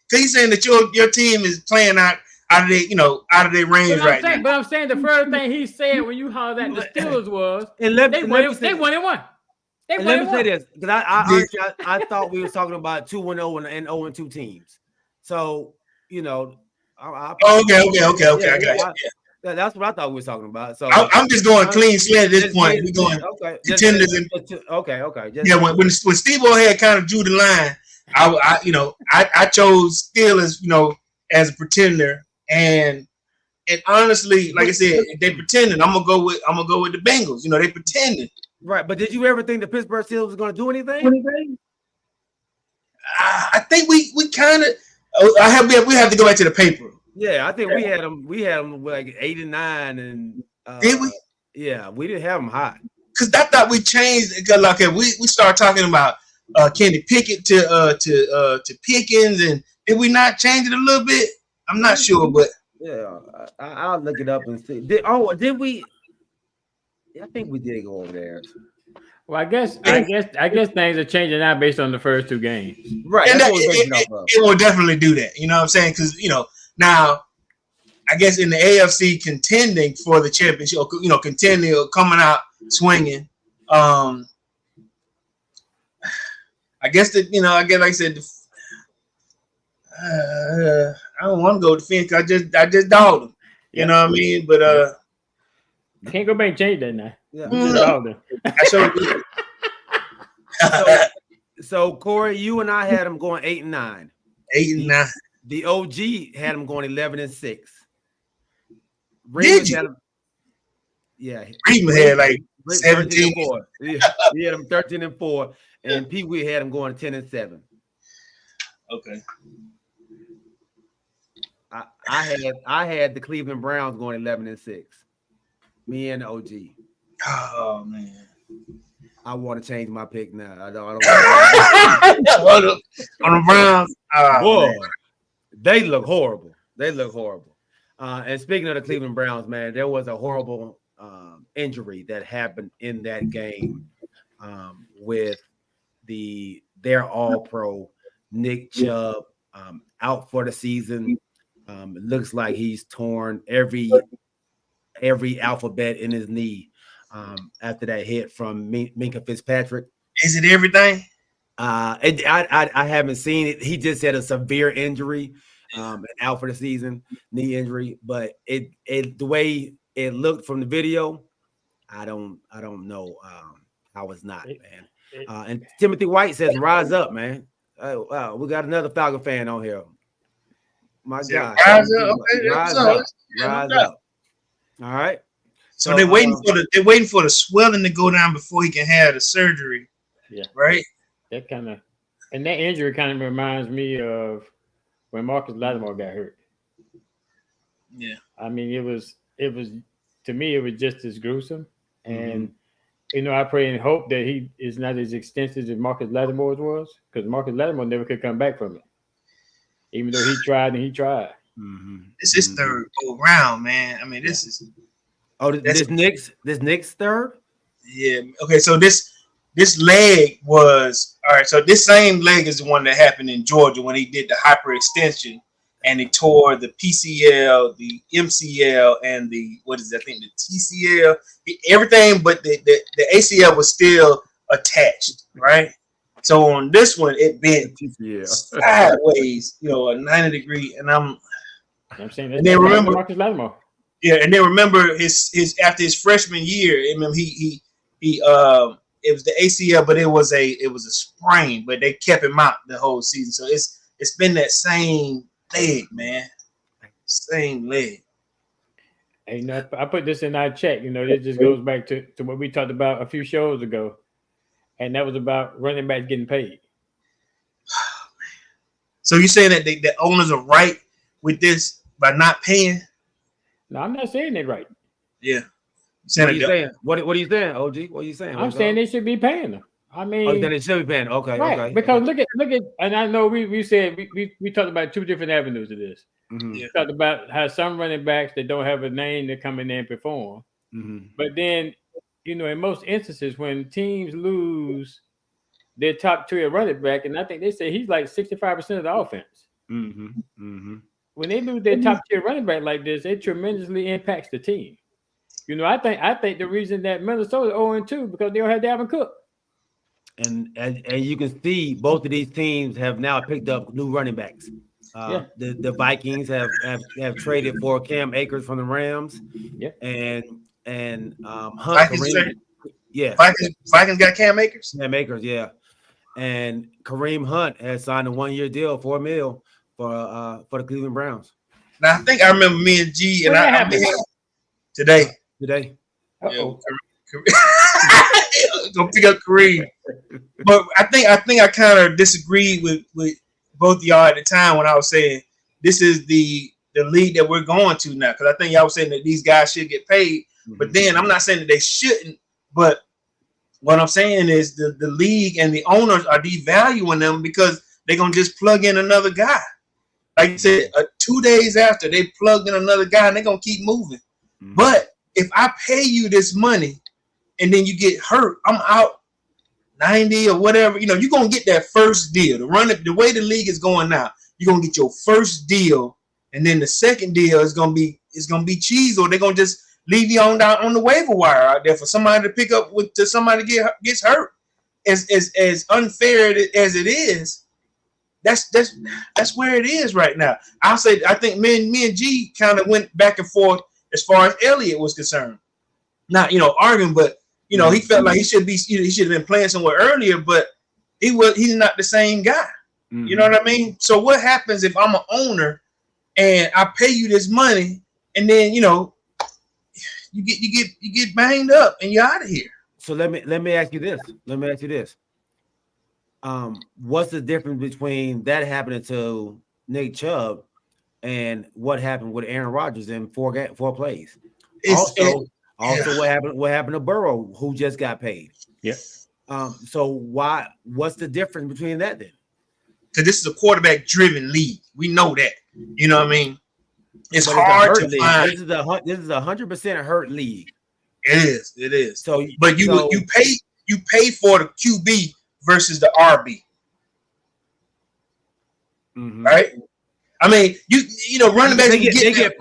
[SPEAKER 7] So he's saying that your team is playing out of their range right now.
[SPEAKER 4] But I'm saying the first thing he said when you hollered at the Steelers was
[SPEAKER 1] And
[SPEAKER 4] they 1-1.
[SPEAKER 1] And let me say this, because I thought we was talking about 2-0 and 0-2 teams. So okay.
[SPEAKER 7] I got you.
[SPEAKER 1] That's what I thought we was talking about. So
[SPEAKER 7] I'm just going clean slate at this point. We're going contenders.
[SPEAKER 1] Okay.
[SPEAKER 7] When Steve-O had kind of drew the line, I chose Steelers, as a pretender, and honestly, like I said, if they pretended, I'm gonna go with the Bengals. They pretended.
[SPEAKER 1] Right, but did you ever think the Pittsburgh Steelers was going to do anything?
[SPEAKER 7] I think we kind of. We have to go back to the paper.
[SPEAKER 1] Yeah, I think we had them like 8 and 9, and
[SPEAKER 7] did we?
[SPEAKER 1] Yeah, we didn't have them hot.
[SPEAKER 7] Because I thought we changed. Like we started talking about Kenny Pickett to Pickens, and did we not change it a little bit? I'm not sure, but
[SPEAKER 1] yeah, I'll look it up and see. Did we? I think we did go over there.
[SPEAKER 4] Well, I guess things are changing now based on the first two games.
[SPEAKER 1] Right.
[SPEAKER 7] And it will definitely do that. You know what I'm saying? Because now I guess in the AFC contending for the championship, contending or coming out swinging. I guess that like I said, I don't want to go defense. I just dogged them. You know what I mean? But
[SPEAKER 4] you can't go back and change that now.
[SPEAKER 1] Yeah. So Corey, you and I had them going 8 and 9.
[SPEAKER 7] 8 and 9.
[SPEAKER 1] The OG had them going 11 and 6.
[SPEAKER 7] Did you? Reedman had like 17
[SPEAKER 1] and 4. Yeah, he had them 13 and 4, and Pee Wee had them going 10 and 7.
[SPEAKER 7] Okay.
[SPEAKER 1] I had the Cleveland Browns going 11 and 6. Me and the OG.
[SPEAKER 7] Oh man.
[SPEAKER 1] I want to change my pick now. I don't
[SPEAKER 7] on the Browns.
[SPEAKER 1] Boy, they look horrible. And speaking of the Cleveland Browns, man, there was a horrible injury that happened in that game with their All-Pro Nick Chubb out for the season. It looks like he's torn every alphabet in his knee after that hit from Minka Fitzpatrick.
[SPEAKER 7] Is it everything?
[SPEAKER 1] I haven't seen it. He just had a severe injury, out for the season, knee injury. But the way it looked from the video, I don't know how it's not, man. And Timothy White says, "Rise up, man." Wow, we got another Falcon fan on here. My God,
[SPEAKER 7] rise up.
[SPEAKER 1] Rise up. All right.
[SPEAKER 7] So they're waiting for the swelling to go down before he can have the surgery.
[SPEAKER 4] Yeah.
[SPEAKER 7] Right.
[SPEAKER 4] That injury kind of reminds me of when Marcus Lattimore got hurt.
[SPEAKER 7] Yeah.
[SPEAKER 4] I mean, it was to me, it was just as gruesome. And I pray and hope that he is not as extensive as Marcus Lattimore's was, because Marcus Lattimore never could come back from it. Even though he tried.
[SPEAKER 7] This is third go round, man. I mean, this is
[SPEAKER 1] this Knicks third.
[SPEAKER 7] Yeah. Okay. So this leg was all right. So this same leg is the one that happened in Georgia when he did the hyperextension and he tore the PCL, the MCL, and the I think the TCL. Everything but the ACL was still attached, right? So on this one, it bent sideways, a 90-degree, and I'm
[SPEAKER 4] saying
[SPEAKER 7] and then remember
[SPEAKER 4] Marcus Lattimore.
[SPEAKER 7] Yeah, and then remember his after his freshman year, I mean, he it was the ACL, but it was a sprain, but they kept him out the whole season. So it's been that same leg, man, same leg.
[SPEAKER 4] Hey, I put this in our chat. It just goes back to what we talked about a few shows ago, and that was about running backs getting paid.
[SPEAKER 7] So you're saying that the owners are right with this by not paying?
[SPEAKER 4] No, I'm not saying it right.
[SPEAKER 7] Yeah.
[SPEAKER 1] What are you saying? What are you saying, OG? What are you saying?
[SPEAKER 4] I'm saying they should be paying them. I mean,
[SPEAKER 1] then it should be paying. Okay,
[SPEAKER 4] right?
[SPEAKER 1] Okay.
[SPEAKER 4] Because look at, and I know we said we talked about two different avenues of this.
[SPEAKER 1] Mm-hmm.
[SPEAKER 4] We talked about how some running backs that don't have a name that come in there and perform, but then in most instances when teams lose their top tier running back, and I think they say he's like 65% of the offense. When they lose their top tier running back like this, it tremendously impacts the team. I think the reason that Minnesota 0-2 because they don't have Dalvin Cook.
[SPEAKER 1] And you can see both of these teams have now picked up new running backs. The Vikings have traded for Cam Akers from the Rams.
[SPEAKER 4] Yeah.
[SPEAKER 1] And Hunt.
[SPEAKER 7] Vikings got Cam Akers.
[SPEAKER 1] Cam Akers, yeah. And Kareem Hunt has signed a 1-year deal, $4 million for the Cleveland Browns.
[SPEAKER 7] Now I think I remember me and G and I today.
[SPEAKER 4] Uh-oh.
[SPEAKER 7] Go pick up Kareem. But I think I kind of disagreed with both of y'all at the time when I was saying this is the league that we're going to now, because I think y'all was saying that these guys should get paid. But then I'm not saying that they shouldn't, but what I'm saying is the league and the owners are devaluing them because they're gonna just plug in another guy. Like you said, 2 days after they plugged in another guy and they're gonna keep moving. But if I pay you this money and then you get hurt, I'm out 90 or whatever. You're gonna get that first deal. The way the league is going now, you're gonna get your first deal, and then the second deal is gonna be cheese, or they're gonna just leave you on the waiver wire out there for somebody to pick up to somebody gets hurt. As unfair as it is, that's where it is right now. I think me and G kind of went back and forth as far as Elliott was concerned. Not arguing, but he felt like he should have been playing somewhere earlier, but he's not the same guy. You know what I mean? So what happens if I'm an owner and I pay you this money and then you get banged up and you're out of here?
[SPEAKER 1] So let me ask you this. What's the difference between that happening to Nick Chubb and what happened with Aaron Rodgers in four plays? Also, what happened to Burrow, who just got paid?
[SPEAKER 4] Yeah.
[SPEAKER 1] So what's the difference between that then?
[SPEAKER 7] Because this is a quarterback-driven league. We know that. You know what I mean? It's hard to find.
[SPEAKER 1] This is 100% hurt league.
[SPEAKER 7] It is.
[SPEAKER 1] So,
[SPEAKER 7] but you pay for the QB versus the RB, right? I mean, running backs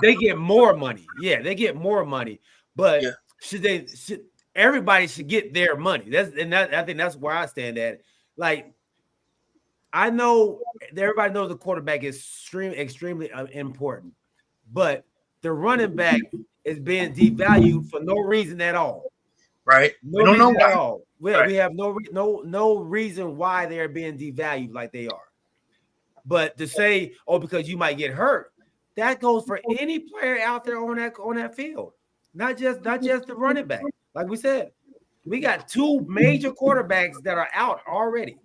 [SPEAKER 1] they get more money. Yeah, they get more money. But everybody should get their money. I think that's where I stand at. Like, I know everybody knows the quarterback is extremely important, but the running back is being devalued for no reason at all.
[SPEAKER 7] Right?
[SPEAKER 1] We don't know why. At all. We have no reason why they're being devalued like they are. But to say, because you might get hurt, that goes for any player out there on that field, not just the running back. Like we said, we got two major quarterbacks that are out already.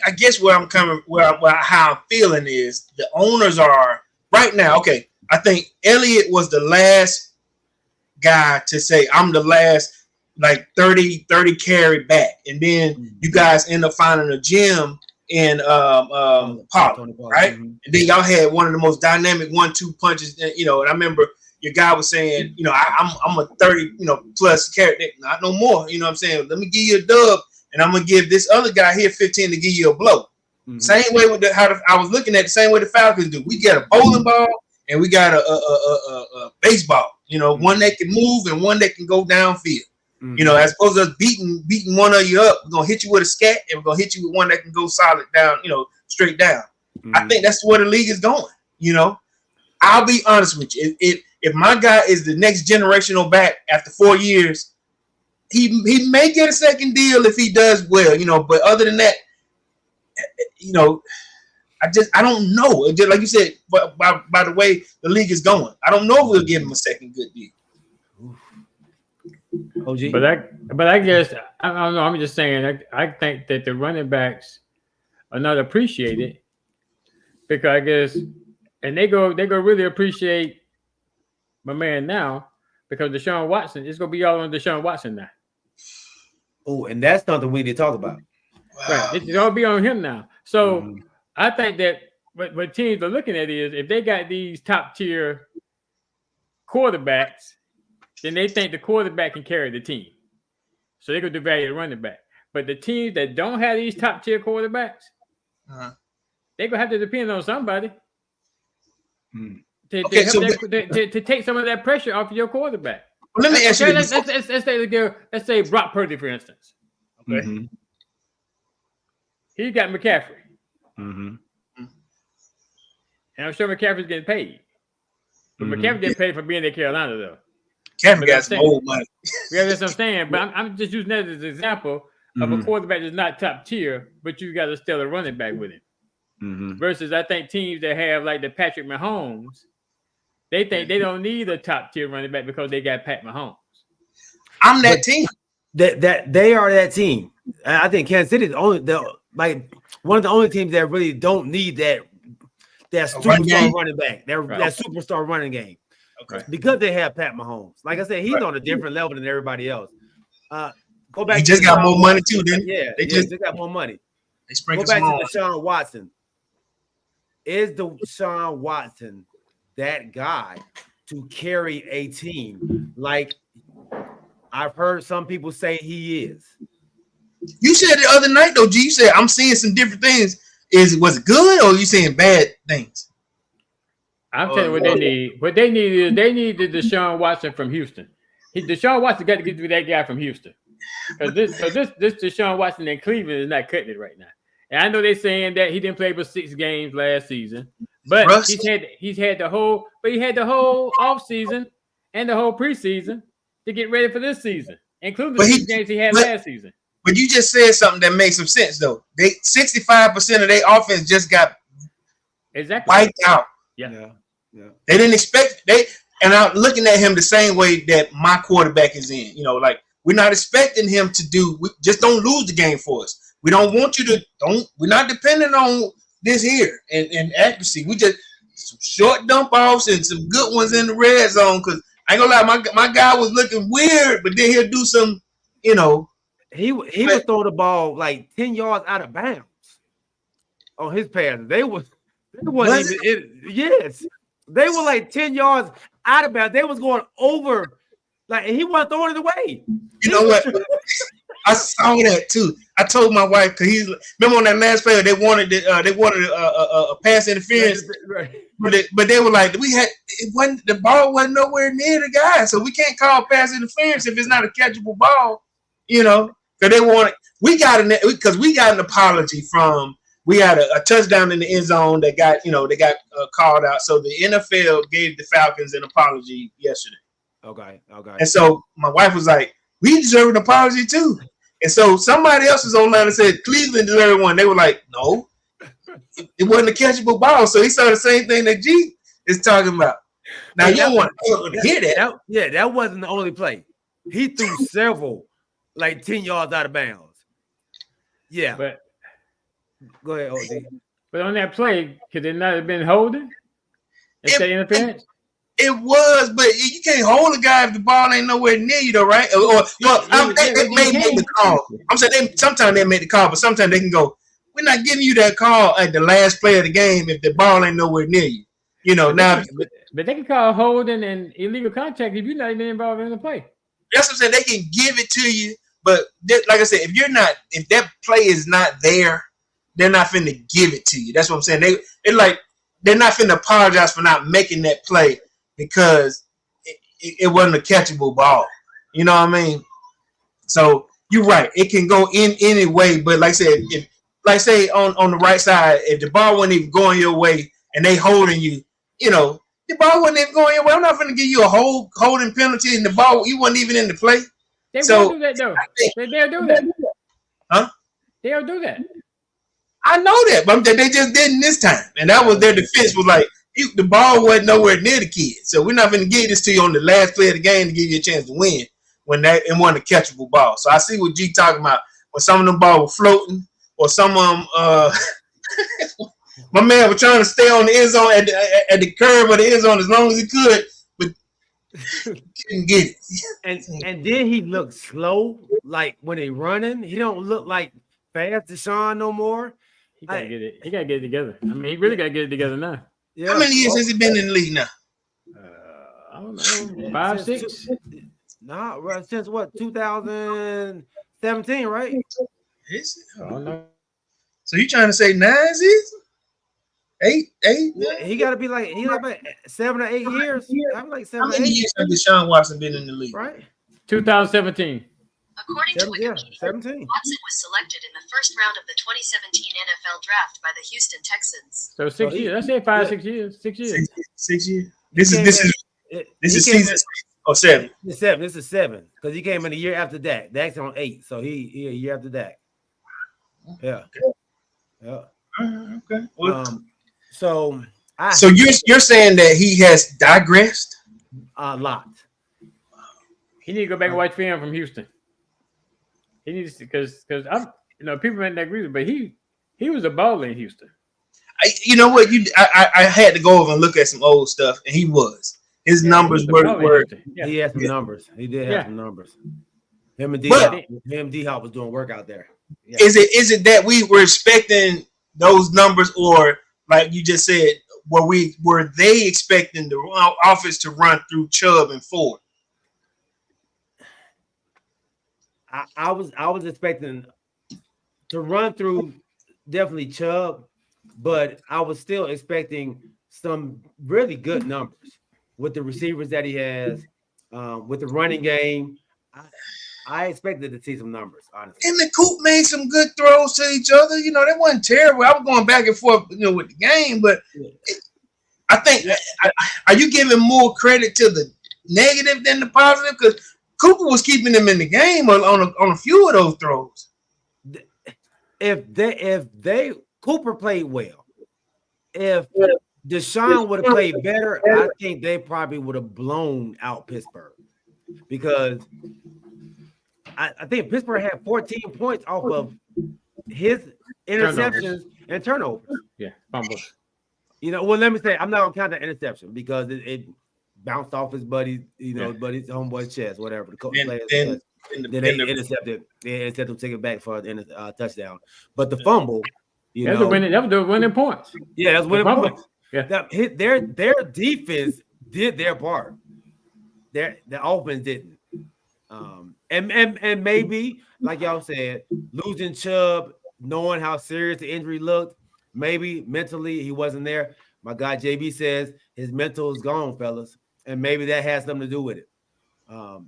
[SPEAKER 7] I guess how I'm feeling is the owners are right now. Okay, I think Elliott was the last guy to say I'm the last 30 carry back, and then you guys end up finding a gym and Pollard, right?
[SPEAKER 1] Mm-hmm.
[SPEAKER 7] And then y'all had one of the most dynamic 1-2 punches, you know. And I remember your guy was saying, you know, I'm a 30, you know, plus character, not no more. You know what I'm saying? Let me give you a dub, and I'm gonna give this other guy here 15 to give you a blow.
[SPEAKER 1] Mm-hmm.
[SPEAKER 7] Same way with I was looking at the same way the Falcons do. We got a bowling ball and we got a baseball. You know, one that can move and one that can go downfield.
[SPEAKER 1] Mm-hmm.
[SPEAKER 7] You know, as opposed to us beating one of you up, we're gonna hit you with a scat and we're gonna hit you with one that can go solid down. You know, straight down.
[SPEAKER 1] Mm-hmm.
[SPEAKER 7] I think that's where the league is going. You know, I'll be honest with you. If my guy is the next generational back after 4 years, he may get a second deal if he does well. You know, but other than that, you know, I don't know. Just like you said, by the way the league is going, I don't know if we'll give him a second good deal.
[SPEAKER 1] OG.
[SPEAKER 4] But I guess I don't know. I'm just saying. I think that the running backs are not appreciated because I guess, and they go really appreciate my man now because Deshaun Watson is going to be all on Deshaun Watson now.
[SPEAKER 1] Oh, and that's something we need to talk about.
[SPEAKER 4] Right, it's all be on him now. So I think that what teams are looking at is if they got these top tier quarterbacks, then they think the quarterback can carry the team. So they're going to devalue the running back. But the teams that don't have these top tier quarterbacks, they're going to have to depend on somebody to take some of that pressure off of your quarterback.
[SPEAKER 7] Well, let me ask you this.
[SPEAKER 4] Let's say Brock Purdy, for instance. Okay.
[SPEAKER 1] Mm-hmm.
[SPEAKER 4] He got McCaffrey.
[SPEAKER 1] Mm-hmm.
[SPEAKER 4] And I'm sure McCaffrey's getting paid. But McCaffrey getting paid for being in Carolina, though.
[SPEAKER 7] McCaffrey got some old money.
[SPEAKER 4] Yeah, that's what I'm saying. But I'm just using that as an example of a quarterback that's not top tier, but you got a stellar running back with him.
[SPEAKER 1] Mm-hmm.
[SPEAKER 4] Versus, I think teams that have like the Patrick Mahomes, they think they don't need a top tier running back because they got Pat Mahomes.
[SPEAKER 7] I'm that team.
[SPEAKER 1] That they are that team. I think Kansas City is one of the only teams that really don't need that superstar running back, that superstar running game.
[SPEAKER 7] Okay.
[SPEAKER 1] Because they have Pat Mahomes. Like I said, he's on a different level than everybody else. Go back.
[SPEAKER 7] He just got more money too, didn't he?
[SPEAKER 1] Yeah, they just got more money.
[SPEAKER 7] They sprinkled
[SPEAKER 1] Go back
[SPEAKER 7] some
[SPEAKER 1] to Deshaun Watson. Is Deshaun Watson that guy to carry a team like I've heard some people say he is?
[SPEAKER 7] You said the other night though, G. You said I'm seeing some different things. Was it good or are you saying bad things?
[SPEAKER 4] I'm telling you what they need. What they need is they need the Deshaun Watson from Houston. Deshaun Watson got to get to that guy from Houston. Because this Deshaun Watson in Cleveland is not cutting it right now. And I know they're saying that he didn't play for 6 games last season, but he had the whole offseason and the whole preseason to get ready for this season, including the 6 games he had last season.
[SPEAKER 7] But you just said something that makes some sense though. 65% of their offense just got wiped out.
[SPEAKER 4] Yeah.
[SPEAKER 7] They didn't expect and I'm looking at him the same way that my quarterback is in. You know, like we're not expecting him to do. We just don't lose the game for us. We don't want you to. We're not depending on this here and accuracy. We just some short dump offs and some good ones in the red zone. Because I ain't gonna lie, my guy was looking weird, but then he'll do some. You know,
[SPEAKER 1] he was throwing the ball like 10 yards out of bounds on his pass. They wasn't even. Yes, they were like 10 yards out of bounds. They was going over, like, and he wasn't throwing it away.
[SPEAKER 7] You know what? I saw that too. I told my wife because remember on that last play they wanted a pass interference,
[SPEAKER 1] right.
[SPEAKER 7] but they were like the ball wasn't nowhere near the guy, so we can't call pass interference if it's not a catchable ball, you know. Because we got an apology from. We had a touchdown in the end zone that got called out. So the NFL gave the Falcons an apology yesterday.
[SPEAKER 1] Okay.
[SPEAKER 7] And so my wife was like, "We deserve an apology too." And so somebody else was online and said Cleveland deserved one. They were like, "No, it wasn't a catchable ball." So he saw the same thing that G is talking about. Now you don't want to hear that.
[SPEAKER 1] That wasn't the only play. He threw several like 10 yards out of bounds. Yeah,
[SPEAKER 4] but.
[SPEAKER 1] Go ahead, OG.
[SPEAKER 4] But on that play, could it not have been holding? Instead of interference?
[SPEAKER 7] It was, but you can't hold a guy if the ball ain't nowhere near you, though, right? They may make the call. I'm saying sometimes they make the call, but sometimes they can go, we're not giving you that call at the last play of the game if the ball ain't nowhere near you. You know, now
[SPEAKER 4] but they can call holding and illegal contact if you're not even involved in the play.
[SPEAKER 7] that's what I'm saying. They can give it to you, but like I said, if that play is not there, they're not finna give it to you. That's what I'm saying. They're not finna apologize for not making that play because it wasn't a catchable ball. You know what I mean? So you're right. It can go in any way, but like I said, like say on the right side, if the ball wasn't even going your way and they holding you, you know, the ball wasn't even going your way. I'm not going to give you a holding penalty and the ball, you wasn't even in the play.
[SPEAKER 4] They will do that though. They'll do that.
[SPEAKER 7] Huh?
[SPEAKER 4] They'll do that.
[SPEAKER 7] I know that, but they just didn't this time. And that was their defense was like, the ball wasn't nowhere near the kid. So we're not going to give this to you on the last play of the game to give you a chance to win when that it wasn't a catchable ball. So I see what G talking about when some of them balls were floating or some of them, my man was trying to stay on the end zone at the curve of the end zone as long as he could, but couldn't get it.
[SPEAKER 1] And then he looked slow, like when he running. He don't look like fast Deshaun no more.
[SPEAKER 4] He gotta get it. He gotta get it together. I mean, he really gotta get it together now.
[SPEAKER 1] Yeah.
[SPEAKER 7] How many years has he been in the league now?
[SPEAKER 4] I don't know, 5, 6.
[SPEAKER 1] Nah, since what 2017, right?
[SPEAKER 7] Is it?
[SPEAKER 4] I don't know.
[SPEAKER 7] So you trying to say 9 seasons? 8?
[SPEAKER 1] Yeah, he got to be like 7 or 8 years. I'm like 7
[SPEAKER 7] How
[SPEAKER 1] or
[SPEAKER 7] many
[SPEAKER 1] 8
[SPEAKER 7] years has Deshaun Watson been in the league?
[SPEAKER 1] right?
[SPEAKER 4] 2017.
[SPEAKER 8] According to Wikipedia,
[SPEAKER 1] 17.
[SPEAKER 8] Watson was selected in the first round of the 2017 NFL Draft by the Houston Texans.
[SPEAKER 4] So 6 years. I said 5, 6 years. 6 years.
[SPEAKER 7] 6 years. This is season 6 or 7.
[SPEAKER 1] This is 7 because he came in a year after Dak. Dak's on 8, so he a year after Dak. Yeah. Yeah.
[SPEAKER 7] Okay. Well,
[SPEAKER 1] so
[SPEAKER 7] you're saying that he has digressed
[SPEAKER 1] a lot.
[SPEAKER 4] He need to go back and watch film from Houston. He needs to because I'm people might not agree with, but he was a baller in Houston.
[SPEAKER 7] You know what? I had to go over and look at some old stuff, and he was. His numbers were.
[SPEAKER 1] Yeah. He had some numbers. He did have some numbers. Him and D-Hop was doing work out there. Yeah.
[SPEAKER 7] Is it that we were expecting those numbers, or like you just said, were they expecting the offense to run through Chubb and Ford?
[SPEAKER 1] I was expecting to run through definitely Chubb, but I was still expecting some really good numbers with the receivers that he has, with the running game. I expected to see some numbers, honestly.
[SPEAKER 7] And the Coop made some good throws to each other. You know, that wasn't terrible. I was going back and forth, with the game, but I think, are you giving more credit to the negative than the positive? Because Cooper was keeping them in the game on a few of those throws.
[SPEAKER 1] If Cooper played well, if Deshaun would have played better, I think they probably would have blown out Pittsburgh because I think Pittsburgh had 14 points off of his interceptions and turnovers.
[SPEAKER 4] Yeah, fumbles.
[SPEAKER 1] Well, let me say, I'm not gonna count the interception because it bounced off his buddy's buddy's homeboy's chest, whatever. The coach player's chest. Then they intercepted. They intercepted him, take it back for a touchdown. But the fumble,
[SPEAKER 4] that was the winning points.
[SPEAKER 1] Yeah, that's winning points.
[SPEAKER 4] Yeah,
[SPEAKER 1] their defense did their part. The offense didn't. And maybe, like y'all said, losing Chubb, knowing how serious the injury looked, maybe mentally he wasn't there. My guy JB says his mental is gone, fellas, and maybe that has something to do with it.
[SPEAKER 7] You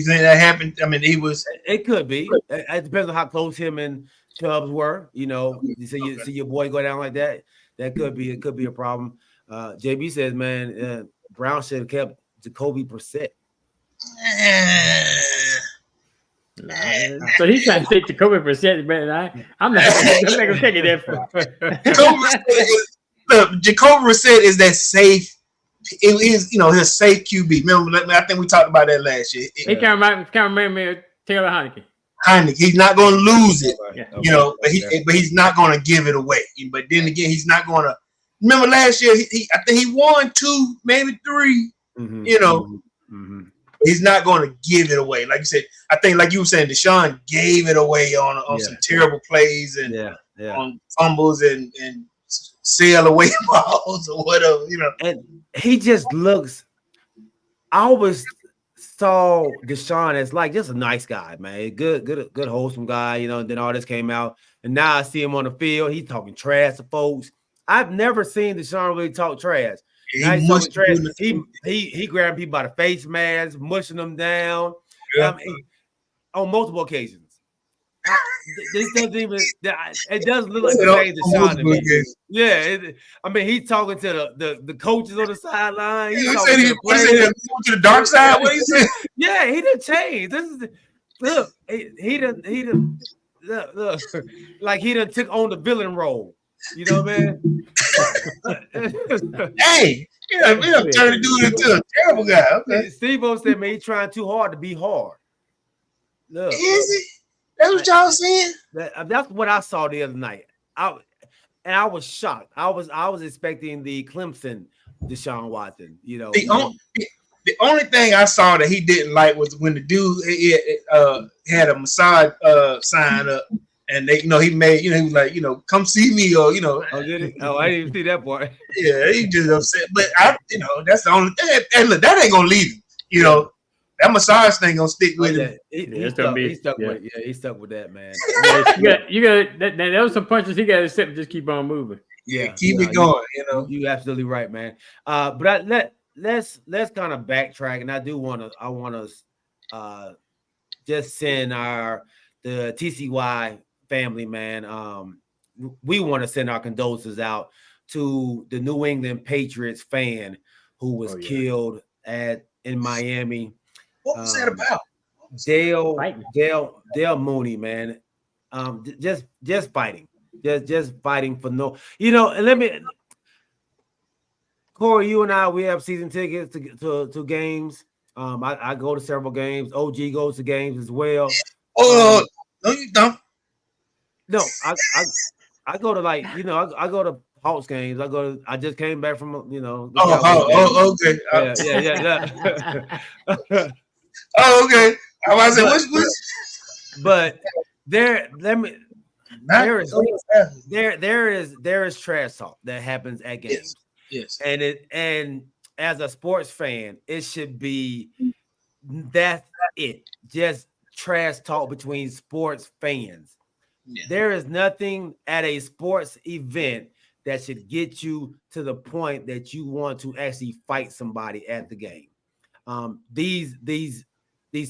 [SPEAKER 7] think that happened? I mean, he was.
[SPEAKER 1] It could be. It depends on how close him and Chubbs were. You see your boy go down like that. That could be. It could be a problem. JB says, man, Brown should have kept Jacoby Brissett.
[SPEAKER 4] So he's trying to take Jacoby Brissett, man. I'm not going to take it that far.
[SPEAKER 7] Jacoby Brissett is that safe. It is, his safe QB. Remember, I think we talked about that last year.
[SPEAKER 4] He can't remember me, Taylor Heineke.
[SPEAKER 7] He's not going to lose it, but he's not going to give it away. But then again, he's not going to. Remember last year, I think he won 2, maybe 3.
[SPEAKER 1] Mm-hmm.
[SPEAKER 7] He's not going to give it away. Like you said, I think, like you were saying, Deshaun gave it away on some terrible plays, and on fumbles and sail away balls or whatever, you know.
[SPEAKER 1] And he just looks. I always saw Deshaun as like just a nice guy, man. Good, wholesome guy, you know. And then all this came out, and now I see him on the field. He's talking trash to folks. I've never seen Deshaun really talk trash. Now he's talking trash. He grabbing people by the face mask, mushing them down.
[SPEAKER 7] Yeah.
[SPEAKER 1] On multiple occasions. This doesn't even. It doesn't look like the same Deshaun to me. Yeah, I mean, he's talking to the coaches on the sideline. He's talking to
[SPEAKER 7] the dark side. What he said?
[SPEAKER 1] Yeah, he didn't change. This is look. He didn't look like he done took on the villain role. You know, man.
[SPEAKER 7] Hey, he done turned the dude into a terrible guy. Okay.
[SPEAKER 1] Steve-O said, man, he's trying too hard to be hard. Look,
[SPEAKER 7] is it? That's what y'all saying?
[SPEAKER 1] That's what I saw the other night. I was shocked. I was expecting the Clemson Deshaun Watson. You know,
[SPEAKER 7] the only thing I saw that he didn't like was when the dude had a massage sign up, and he made, he was like, come see me, or
[SPEAKER 1] Oh, did he? Oh, I didn't even see that part.
[SPEAKER 7] Yeah, he just upset. But that's the only thing. And look, that ain't gonna leave him. That massage thing gonna stick with him.
[SPEAKER 1] He stuck with it. Yeah, he stuck with that, man.
[SPEAKER 4] You got there was some punches he got to sit and just keep on moving.
[SPEAKER 1] Yeah,
[SPEAKER 7] keep it going.
[SPEAKER 1] You're absolutely right, man. But let's kind of backtrack, and I want to just send the TCY family, man. We want to send our condolences out to the New England Patriots fan who was killed in Miami.
[SPEAKER 7] What was that about?
[SPEAKER 1] Dale Mooney, man. Just fighting. Just fighting for no. And Corey, you and I, we have season tickets to games. I go to several games. OG goes to games as well.
[SPEAKER 7] Oh, no, you don't.
[SPEAKER 1] No, I go to I go to Hawks games. I just came back from
[SPEAKER 7] okay.
[SPEAKER 1] Yeah.
[SPEAKER 7] Oh, okay. I was saying,
[SPEAKER 1] but there is trash talk that happens at games.
[SPEAKER 7] Yes.
[SPEAKER 1] And as a sports fan, it should be that's it. Just trash talk between sports fans. Yeah. There is nothing at a sports event that should get you to the point that you want to actually fight somebody at the game. These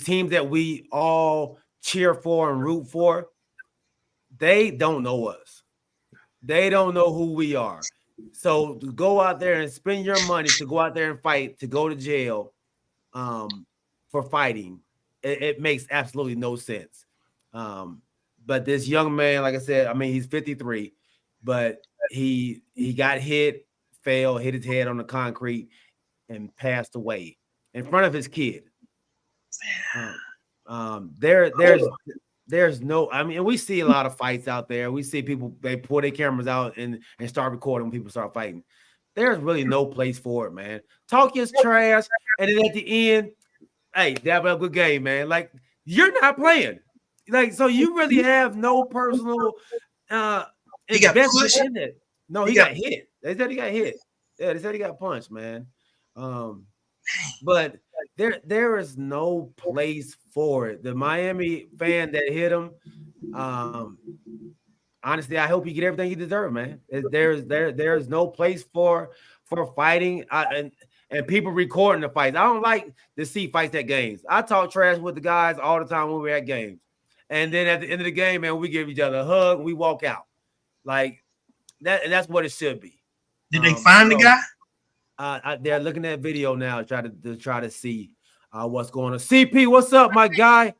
[SPEAKER 1] teams that we all cheer for and root for, they don't know us. They don't know who we are. So to go out there and spend your money to go out there and fight, to go to jail for fighting, it makes absolutely no sense. But this young man, like I said, I mean, he's 53, but he got hit, fell, hit his head on the concrete, and passed away in front of his kid. There's no, I mean, we see a lot of fights out there. We see people, they pull their cameras out and start recording when people start fighting. There's really no place for it, man. Talk your trash, and then at the end, hey, that was a good game, man. Like, you're not playing. Like, so you really have no personal investment in it. No, he got hit. They said he got hit. Yeah, they said he got punched, man. But there is no place for it. The Miami fan that hit him, honestly, I hope you get everything you deserve, man. There's no place for fighting and people recording the fights. I don't like to see fights at games. I talk trash with the guys all the time when we're at games, and then at the end of the game, man, we give each other a hug and we walk out like that, and that's what it should be.
[SPEAKER 7] Did they find the guy?
[SPEAKER 1] They're looking at video now, try to see what's going on. CP, what's up, my guy?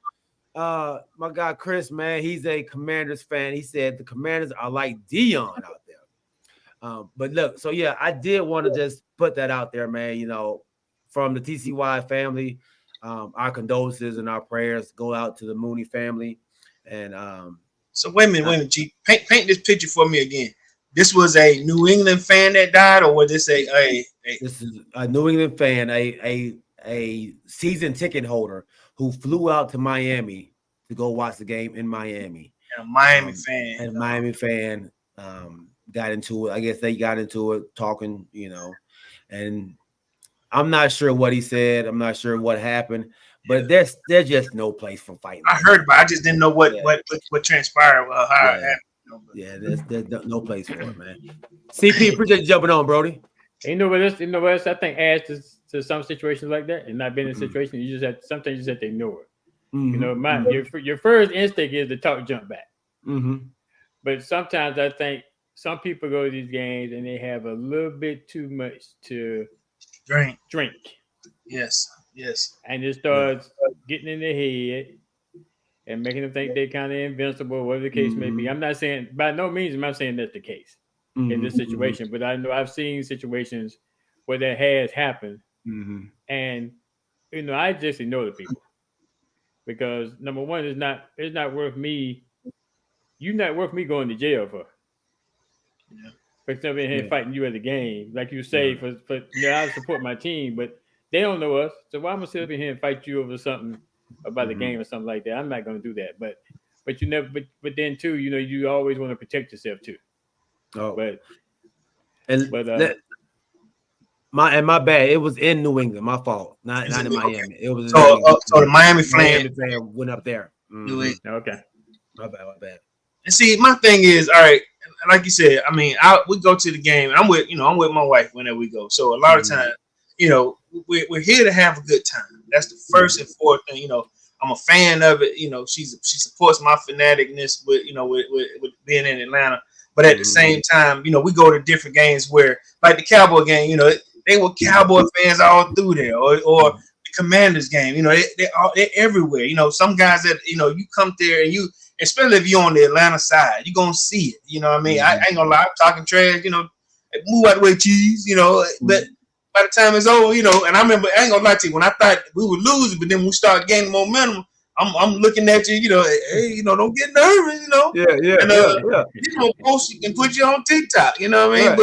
[SPEAKER 1] My guy Chris, man, he's a Commanders fan. He said the Commanders are like Dion out there. But look, so yeah, I did want to just put that out there, man. You know, from the TCY family, our condolences and our prayers go out to the Mooney family. And
[SPEAKER 7] so wait a minute, G. Paint this picture for me again. This was a New England fan that died, or was this
[SPEAKER 1] This is a New England fan, a season ticket holder who flew out to Miami to go watch the game in Miami.
[SPEAKER 7] a Miami fan.
[SPEAKER 1] And Miami fan got into it. I guess they got into it talking, and I'm not sure what he said. I'm not sure what happened, but there's just no place for fighting.
[SPEAKER 7] I heard, but I just didn't know what transpired. How it happened.
[SPEAKER 1] Yeah, there's no place for it, man. CP, appreciate you jumping on, Brody.
[SPEAKER 4] You know what else I think adds to some situations like that, and not being in a situation, you just have sometimes you just have to ignore it. Your first instinct is to talk jump back. But sometimes I think some people go to these games and they have a little bit too much to drink.
[SPEAKER 7] Yes.
[SPEAKER 4] And it starts getting in their head and making them think they're kind of invincible, whatever the case may be. I'm not saying, by no means am I saying that's the case in this situation, but I know I've seen situations where that has happened. And, I just ignore the people. Because number one, it's not worth me. You're not worth me going to jail for. For example, in here fighting you at the game, like you say, for I support my team, but they don't know us. So why am I sit up in here and fight you over something about the game or something like that? I'm not going to do that. But you never. But then too, you always want to protect yourself too.
[SPEAKER 1] My bad. It was in New England. My fault. Not in Miami.
[SPEAKER 7] Okay.
[SPEAKER 1] It was
[SPEAKER 7] so the Miami fan
[SPEAKER 1] went up there.
[SPEAKER 4] Okay.
[SPEAKER 1] My bad.
[SPEAKER 7] And see, my thing is, all right, like you said, I mean, we go to the game, and I'm with my wife whenever we go. So a lot of times, we're here to have a good time. That's the first and fourth thing. I'm a fan of it. She supports my fanaticness with being in Atlanta. But at the same time, we go to different games where, like the Cowboy game, they were Cowboy fans all through there, or the Commanders game. They're everywhere. Some guys that you come there and you, especially if you're on the Atlanta side, you're gonna see it. You know what I mean? I ain't gonna lie, I'm talking trash. Move out the way, cheese. But by the time it's over, and I remember, I ain't gonna lie to you, when I thought we were losing, but then we start gaining momentum. I'm looking at you, hey, don't get nervous, And post you can put you on TikTok, you know what I mean?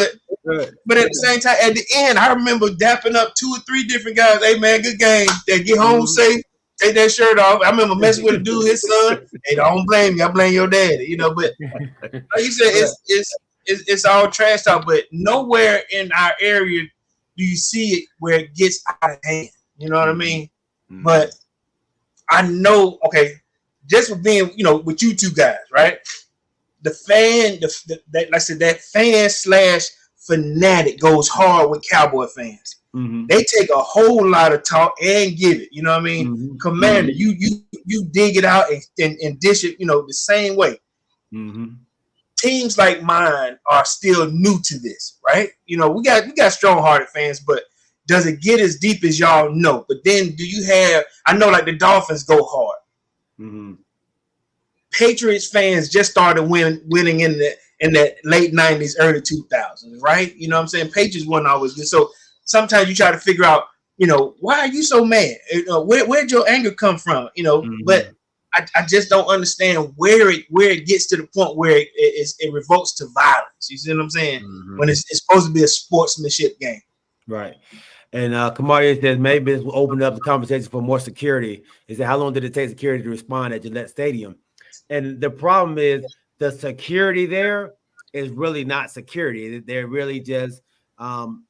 [SPEAKER 7] But at the same time, at the end, I remember dapping up 2 or 3 different guys. Hey man, good game. They get home safe, take that shirt off. I remember messing with a dude, his son. Hey, don't blame me. I blame your daddy, But like you said, it's all trash talk. But nowhere in our area do you see it where it gets out of hand. You know what I mean? But I know, just for being, with you two guys, right? The fan, like I said, that fan / fanatic goes hard with Cowboy fans. They take a whole lot of talk and give it. You know what I mean? Commander, you dig it out and dish it, the same way. Teams like mine are still new to this, right? We got strong-hearted fans, but does it get as deep as y'all know? But then do you have, I know like the Dolphins go hard. Patriots fans just started winning in the late 90s, early 2000s, right? You know what I'm saying? Patriots weren't always good. So sometimes you try to figure out, why are you so mad? Where'd your anger come from? But I just don't understand where it gets to the point where it revolts to violence. You see what I'm saying? When it's supposed to be a sportsmanship game.
[SPEAKER 1] Right. And Kamari says maybe this will open up the conversation for more security. Is that how long did it take security to respond at Gillette Stadium? And the problem is the security there is really not security. They're really just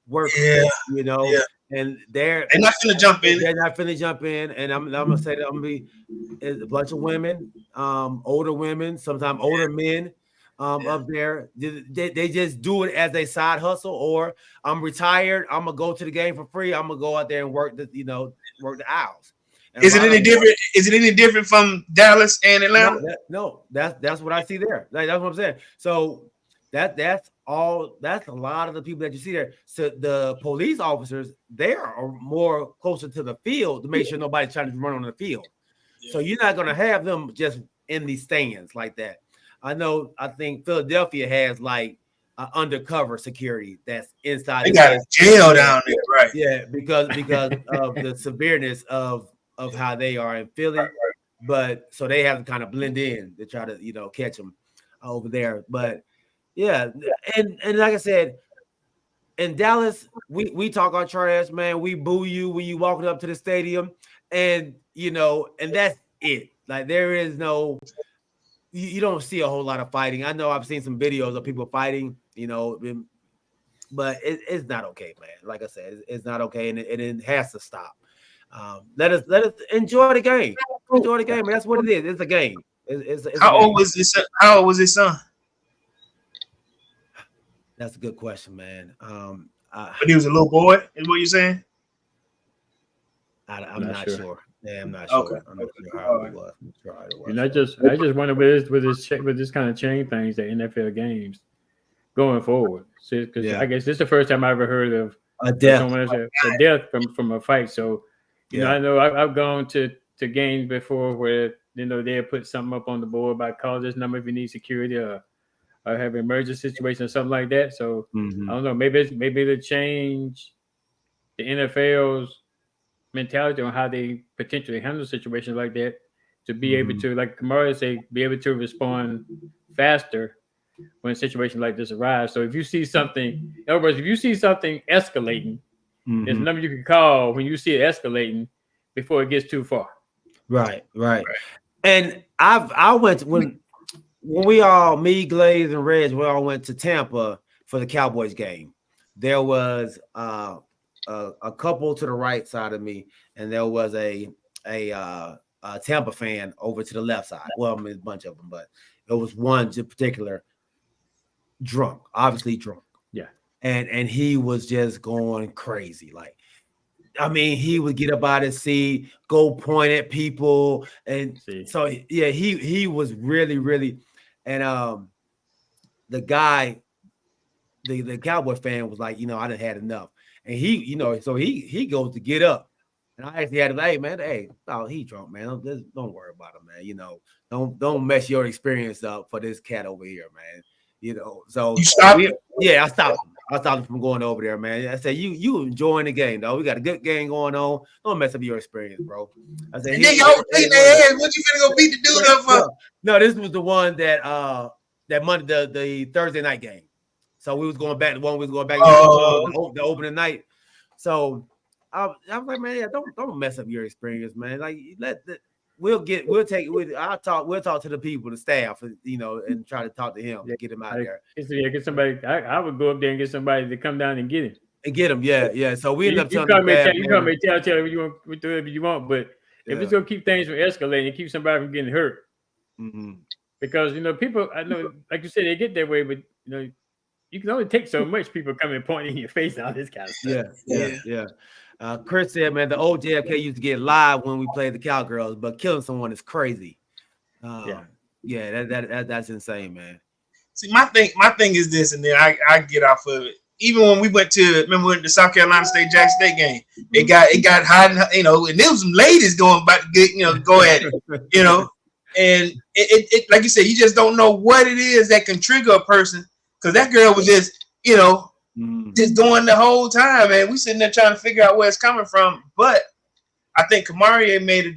[SPEAKER 1] working, and they're
[SPEAKER 7] not finna jump in.
[SPEAKER 1] They're not finna jump in. And I'm gonna say that I'm gonna be a bunch of women, older women, sometimes older men. Up there, they just do it as a side hustle, or I'm retired, I'm gonna go to the game for free, I'm gonna go out there and work the aisles. And
[SPEAKER 7] is it any different from Dallas and Atlanta?
[SPEAKER 1] No, that's what I see there. Like, that's what I'm saying. So that's a lot of the people that you see there. So the police officers there are more closer to the field to make sure nobody's trying to run on the field. So you're not gonna have them just in these stands like that. I think Philadelphia has like undercover security that's inside.
[SPEAKER 7] They got a jail down there, right?
[SPEAKER 1] Yeah, because of the severeness of how they are in Philly. Right. But so they have to kind of blend in to try to catch them over there. But yeah, and like I said, in Dallas, we talk our trash, man. We boo you when you walking up to the stadium, and and that's it. Like there is no. you don't see a whole lot of fighting. I know I've seen some videos of people fighting, but it's not okay, man. Like I said, it's not okay, and it has to stop. Let us enjoy the game. Enjoy the game. Man. That's what it is. It's a game. It's
[SPEAKER 7] How
[SPEAKER 1] a game.
[SPEAKER 7] old was his son? How old was his son?
[SPEAKER 1] That's a good question, man.
[SPEAKER 7] But he was a little boy, is what you're saying?
[SPEAKER 1] I'm not sure. Yeah, I'm not
[SPEAKER 7] Okay.
[SPEAKER 1] sure. I'm not sure how it was. I'm sure how it was.
[SPEAKER 4] And I just wonder with this kind of chain things, the NFL games going forward. Because I guess this is the first time I ever heard of
[SPEAKER 1] a death.
[SPEAKER 4] Someone else a death from a fight. So I know I've gone to games before where they put something up on the board about call this number if you need security or have an emergency situation or something like that. So I don't know. Maybe to change the NFL's mentality on how they potentially handle situations like that to be able to, like Kamara say, be able to respond faster when a situation like this arrives. So if you see something, in other words, if you see something escalating, there's a number you can call when you see it escalating before it gets too far.
[SPEAKER 1] Right. And I went when we all, me, Glaze, and Reg, we all went to Tampa for the Cowboys game. There was a couple to the right side of me, and there was a Tampa fan over to the left side. Well, I mean, a bunch of them, but it was one in particular drunk, obviously drunk.
[SPEAKER 4] Yeah.
[SPEAKER 1] And he was just going crazy. Like, I mean, he would get up out of his seat, go point at people. And so, yeah, he was really, really, and the guy, the Cowboy fan was like, I done had enough. And he, so he goes to get up. And I actually had to, hey, man, he drunk, man. Don't worry about him, man. Don't mess your experience up for this cat over here, man. So
[SPEAKER 7] you stopped him?
[SPEAKER 1] Yeah, I stopped him. I stopped him from going over there, man. I said, you enjoying the game, though. We got a good game going on. Don't mess up your experience, bro. I said,
[SPEAKER 7] what you finna go beat the dude up for?
[SPEAKER 1] No, this was the one that Monday, the Thursday night game. So we was going back. The one we was going back the opening night. So I was like, man, yeah, don't mess up your experience, man. Like we'll talk to the people, the staff, and try to talk to him, get him out there.
[SPEAKER 4] Yeah, get somebody. I would go up there and get somebody to come down and get him.
[SPEAKER 1] Yeah. So we end up telling
[SPEAKER 4] you come and tell whatever you want, but if it's gonna keep things from escalating and keep somebody from getting hurt, because people, I know, like you said, they get that way, but you can only take so much. People coming and pointing in your face, all this kind of stuff.
[SPEAKER 1] Yeah. Chris said, man, the old JFK used to get live when we played the Cowgirls, but killing someone is crazy. That's insane, man.
[SPEAKER 7] See, my thing is this, and then I get off of it. Even when we went to the South Carolina Jackson State game, it got hot, and there was some ladies about to get, go at it, and it like you said, you just don't know what it is that can trigger a person, because that girl was just, just going the whole time, and we sitting there trying to figure out where it's coming from. But I think Kamari made a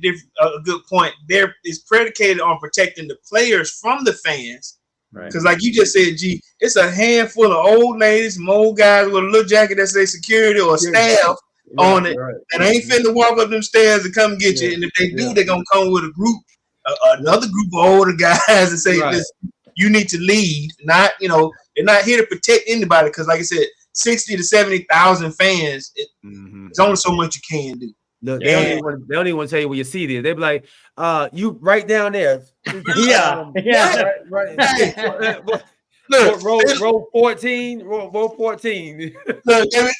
[SPEAKER 7] good point. There is predicated on protecting the players from the fans. Because like you just said, G, it's a handful of old ladies, some old guys with a little jacket that say security or staff on it, and ain't finna walk up them stairs and come get you. And if they do, they're gonna come with a group, another group of older guys and say, listen, you need to leave. Not, they're not here to protect anybody, because like I said, 60 to 70,000 fans, it's only so much you can do.
[SPEAKER 1] Look, they don't even want to tell you where your seat is. They be like, you right down there. Right. Look, row 14. Row 14.
[SPEAKER 7] Look, yeah.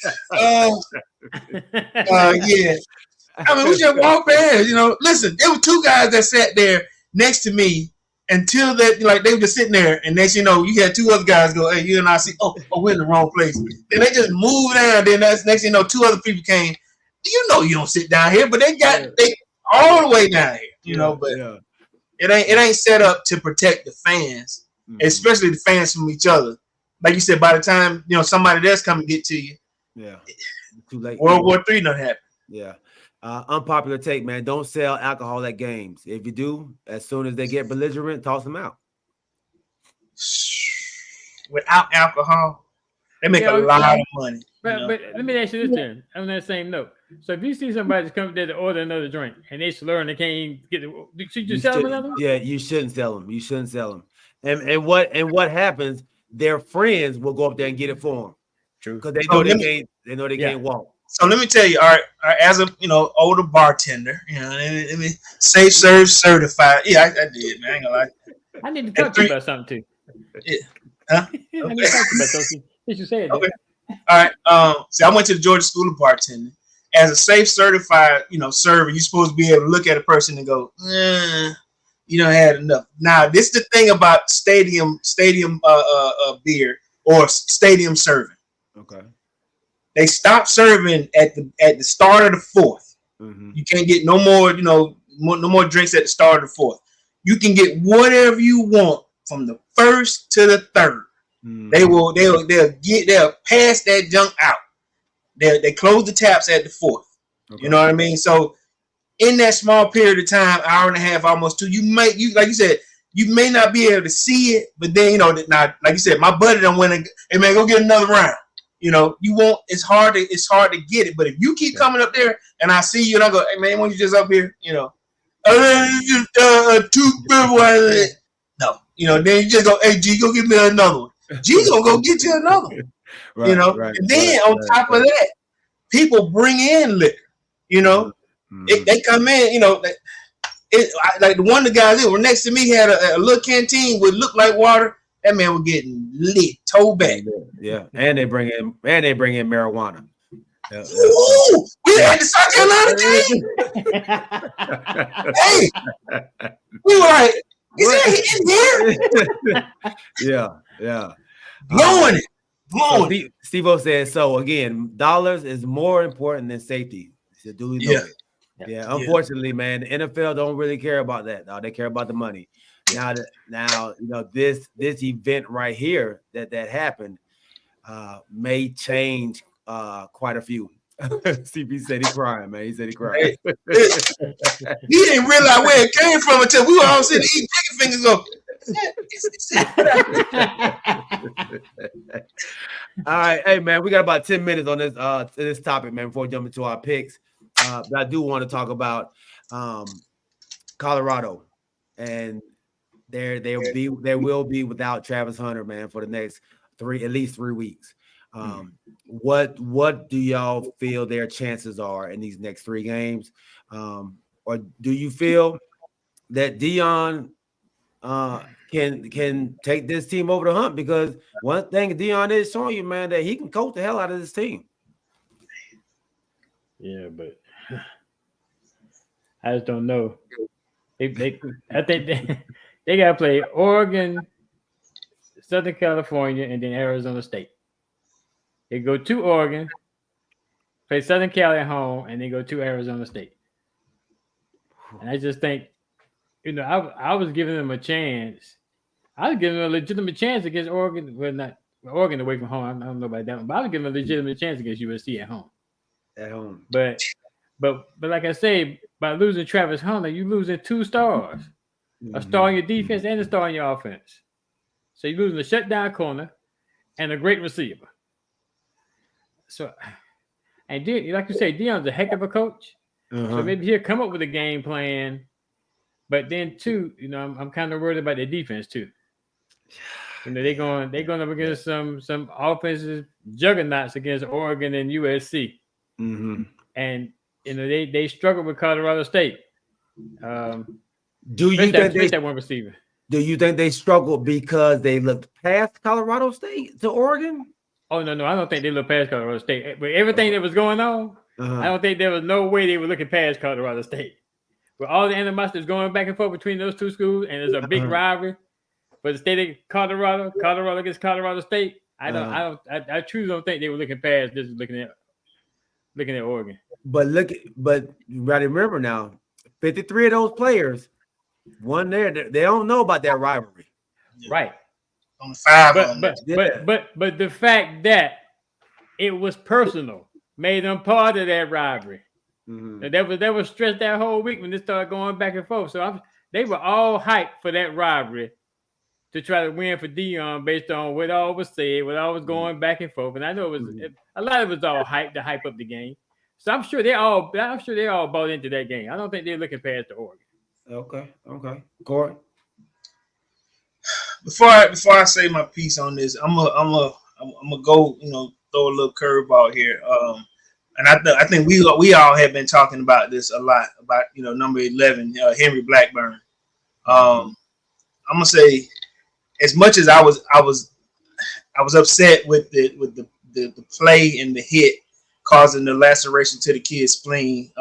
[SPEAKER 7] I mean, we just walked past. Listen, there were two guys that sat there next to me until that, like, they were just sitting there, and next you had two other guys go, hey, you and I see, we're in the wrong place. Then they just moved down. Then next two other people came. You don't sit down here, but they all the way down here, but it ain't set up to protect the fans, especially the fans from each other. Like you said, by the time somebody else come and get to you,
[SPEAKER 1] too late.
[SPEAKER 7] World War III done happened.
[SPEAKER 1] Yeah. Unpopular take, man. Don't sell alcohol at games. If you do, as soon as they get belligerent, toss them out.
[SPEAKER 7] Without alcohol, they make a lot of money.
[SPEAKER 4] But let me ask you this then, on that same note. So if you see somebody that's come there to order another drink and they slur and they can't even get it, should you sell them another one?
[SPEAKER 1] Yeah, you shouldn't sell them. You shouldn't sell them. And what happens? Their friends will go up there and get it for them.
[SPEAKER 3] True.
[SPEAKER 1] Because they know they know they can't walk.
[SPEAKER 7] So let me tell you, all right, as a older bartender, let me safe serve certified. Yeah, I did, man. I ain't gonna lie.
[SPEAKER 4] I need to talk to you about something too.
[SPEAKER 7] Yeah. Huh?
[SPEAKER 4] I need to talk to you about something. Since you said that.
[SPEAKER 7] Okay. All right. See, I went to the Georgia School of Bartending. As a safe certified, server, you're supposed to be able to look at a person and go, you don't had enough. Now, this is the thing about stadium beer or stadium serving.
[SPEAKER 1] Okay.
[SPEAKER 7] They stopped serving at the start of the fourth.
[SPEAKER 1] Mm-hmm.
[SPEAKER 7] You can't get no more, no more drinks at the start of the fourth. You can get whatever you want from the first to the third. Mm-hmm. They'll pass that junk out. They close the taps at the fourth. Okay. You know what I mean? So in that small period of time, hour and a half, almost 2, like you said, you may not be able to see it, but then now, like you said, my buddy done went and, hey man, go get another round. You won't. It's hard to get it. But if you keep coming up there and I see you and I go, hey man, why you just up here? 2 beer. No, then you just go, hey G, go get me another one. G gonna go get you another one. Right, and then on top of that, people bring in liquor. Mm-hmm. They come in. Like the one of the guys that were next to me had a little canteen would look like water. That man was getting lit, toe back.
[SPEAKER 1] Yeah, and they bring in marijuana. Yeah.
[SPEAKER 7] Ooh, we had the South Carolina game. Hey, we were like, is that in here?
[SPEAKER 1] Yeah.
[SPEAKER 7] Blowing it.
[SPEAKER 1] So Steve-O says, so again, dollars is more important than safety. So do we know it? Yeah, unfortunately, man, the NFL don't really care about that. No, they care about the money. Now, this event right here that happened may change quite a few. CP said he crying, man. He said he crying.
[SPEAKER 7] He didn't realize where it came from until we were all sitting eating chicken fingers.
[SPEAKER 1] All right, hey man, we got about 10 minutes on this topic, man, before we jump into our picks. But I do want to talk about Colorado, and they will be without Travis Hunter, man, for the next at least 3 weeks. What do y'all feel their chances are in these next 3 games? Or do you feel that Dion can take this team over the hump? Because one thing Dion is showing you, man, that he can coach the hell out of this team.
[SPEAKER 4] Yeah, but I just don't know. I think they got to play Oregon, Southern California, and then Arizona State. They go to Oregon, play Southern Cali at home, and they go to Arizona State. And I just think, I was giving them a chance. I was giving them a legitimate chance against Oregon. Well, not Oregon away from home. I don't know about that one, but I was giving them a legitimate chance against USC at home. But like I say, by losing Travis Hunter, you losing 2 stars, a star in your defense and a star in your offense. So you're losing a shutdown corner and a great receiver. So, and like you say, Dion's a heck of a coach. So maybe he'll come up with a game plan. But then too, I'm kind of worried about their defense too. They're going up against some offensive juggernauts against Oregon and USC. Mm-hmm. And they struggle with Colorado State.
[SPEAKER 1] Do you think
[SPEAKER 4] that one receiver?
[SPEAKER 1] Do you think they struggled because they looked past Colorado State to Oregon?
[SPEAKER 4] Oh no, I don't think they looked past Colorado State. With everything that was going on, I don't think there was no way they were looking past Colorado State. With all the animosity going back and forth between those 2 schools, and there's a big rivalry for the state of Colorado against Colorado State. I truly don't think they were looking past this, looking at Oregon.
[SPEAKER 1] But you gotta remember now, 53 of those players, they don't know about that rivalry.
[SPEAKER 4] Right.
[SPEAKER 7] On 5
[SPEAKER 4] but the fact that it was personal made them part of that rivalry. Mm-hmm. That was stressed that whole week when they started going back and forth. So they were all hyped for that rivalry to try to win for Dion based on what all was said, what all was going back and forth. And I know it was a lot of it was all hype to hype up the game. So I'm sure they all bought into that game. I don't think they're looking past the Oregon.
[SPEAKER 1] Okay. Corey.
[SPEAKER 7] Before I say my piece on this, I'm gonna go, throw a little curveball here. And I think we all have been talking about this a lot about number 11, Henry Blackburn. I'm gonna say, as much as I was upset with the play and the hit causing the laceration to the kid's spleen.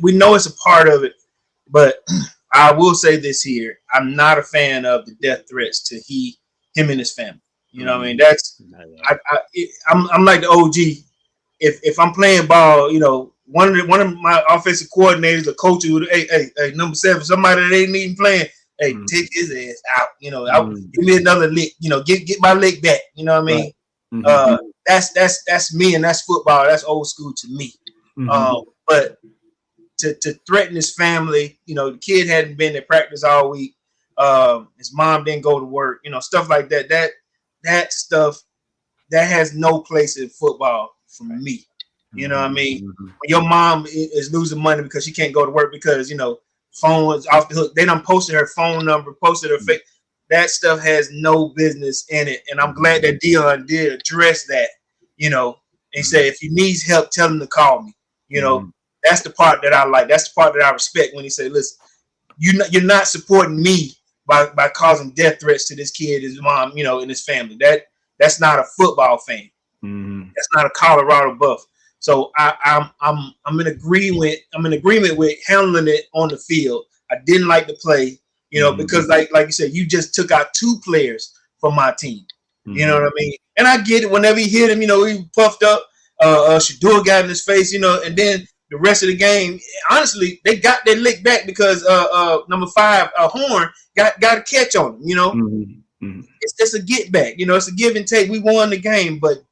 [SPEAKER 7] We know it's a part of it, but I will say this here: I'm not a fan of the death threats to him and his family. You know what I mean? That's I'm like the OG. If I'm playing ball, one of my offensive coordinators or coaches would, hey, number 7, somebody that ain't even playing, hey, take his ass out. Give me another lick. Get my lick back. You know what I mean? That's me, and that's football. That's old school to me. But to threaten his family, the kid hadn't been at practice all week. His mom didn't go to work. Stuff like that. That stuff that has no place in football for me. You know what I mean? When your mom is losing money because she can't go to work because phone was off the hook. They done posted her phone number, posted her face. That stuff has no business in it. And I'm glad that Dion did address that, and say, if he needs help, tell him to call me. That's the part that I like. That's the part that I respect when he say, listen, you're not supporting me by causing death threats to this kid, his mom, and his family. That's not a football fan. That's not a Colorado buff. So I'm in agreement. I'm in agreement with handling it on the field. I didn't like the play, because like you said, you just took out 2 players from my team. You know what I mean? And I get it. Whenever he hit him, he puffed up. Shador got in his face, and then the rest of the game, honestly, they got their lick back because number 5, Horn, got a catch on him. It's a get back. It's a give and take. We won the game, but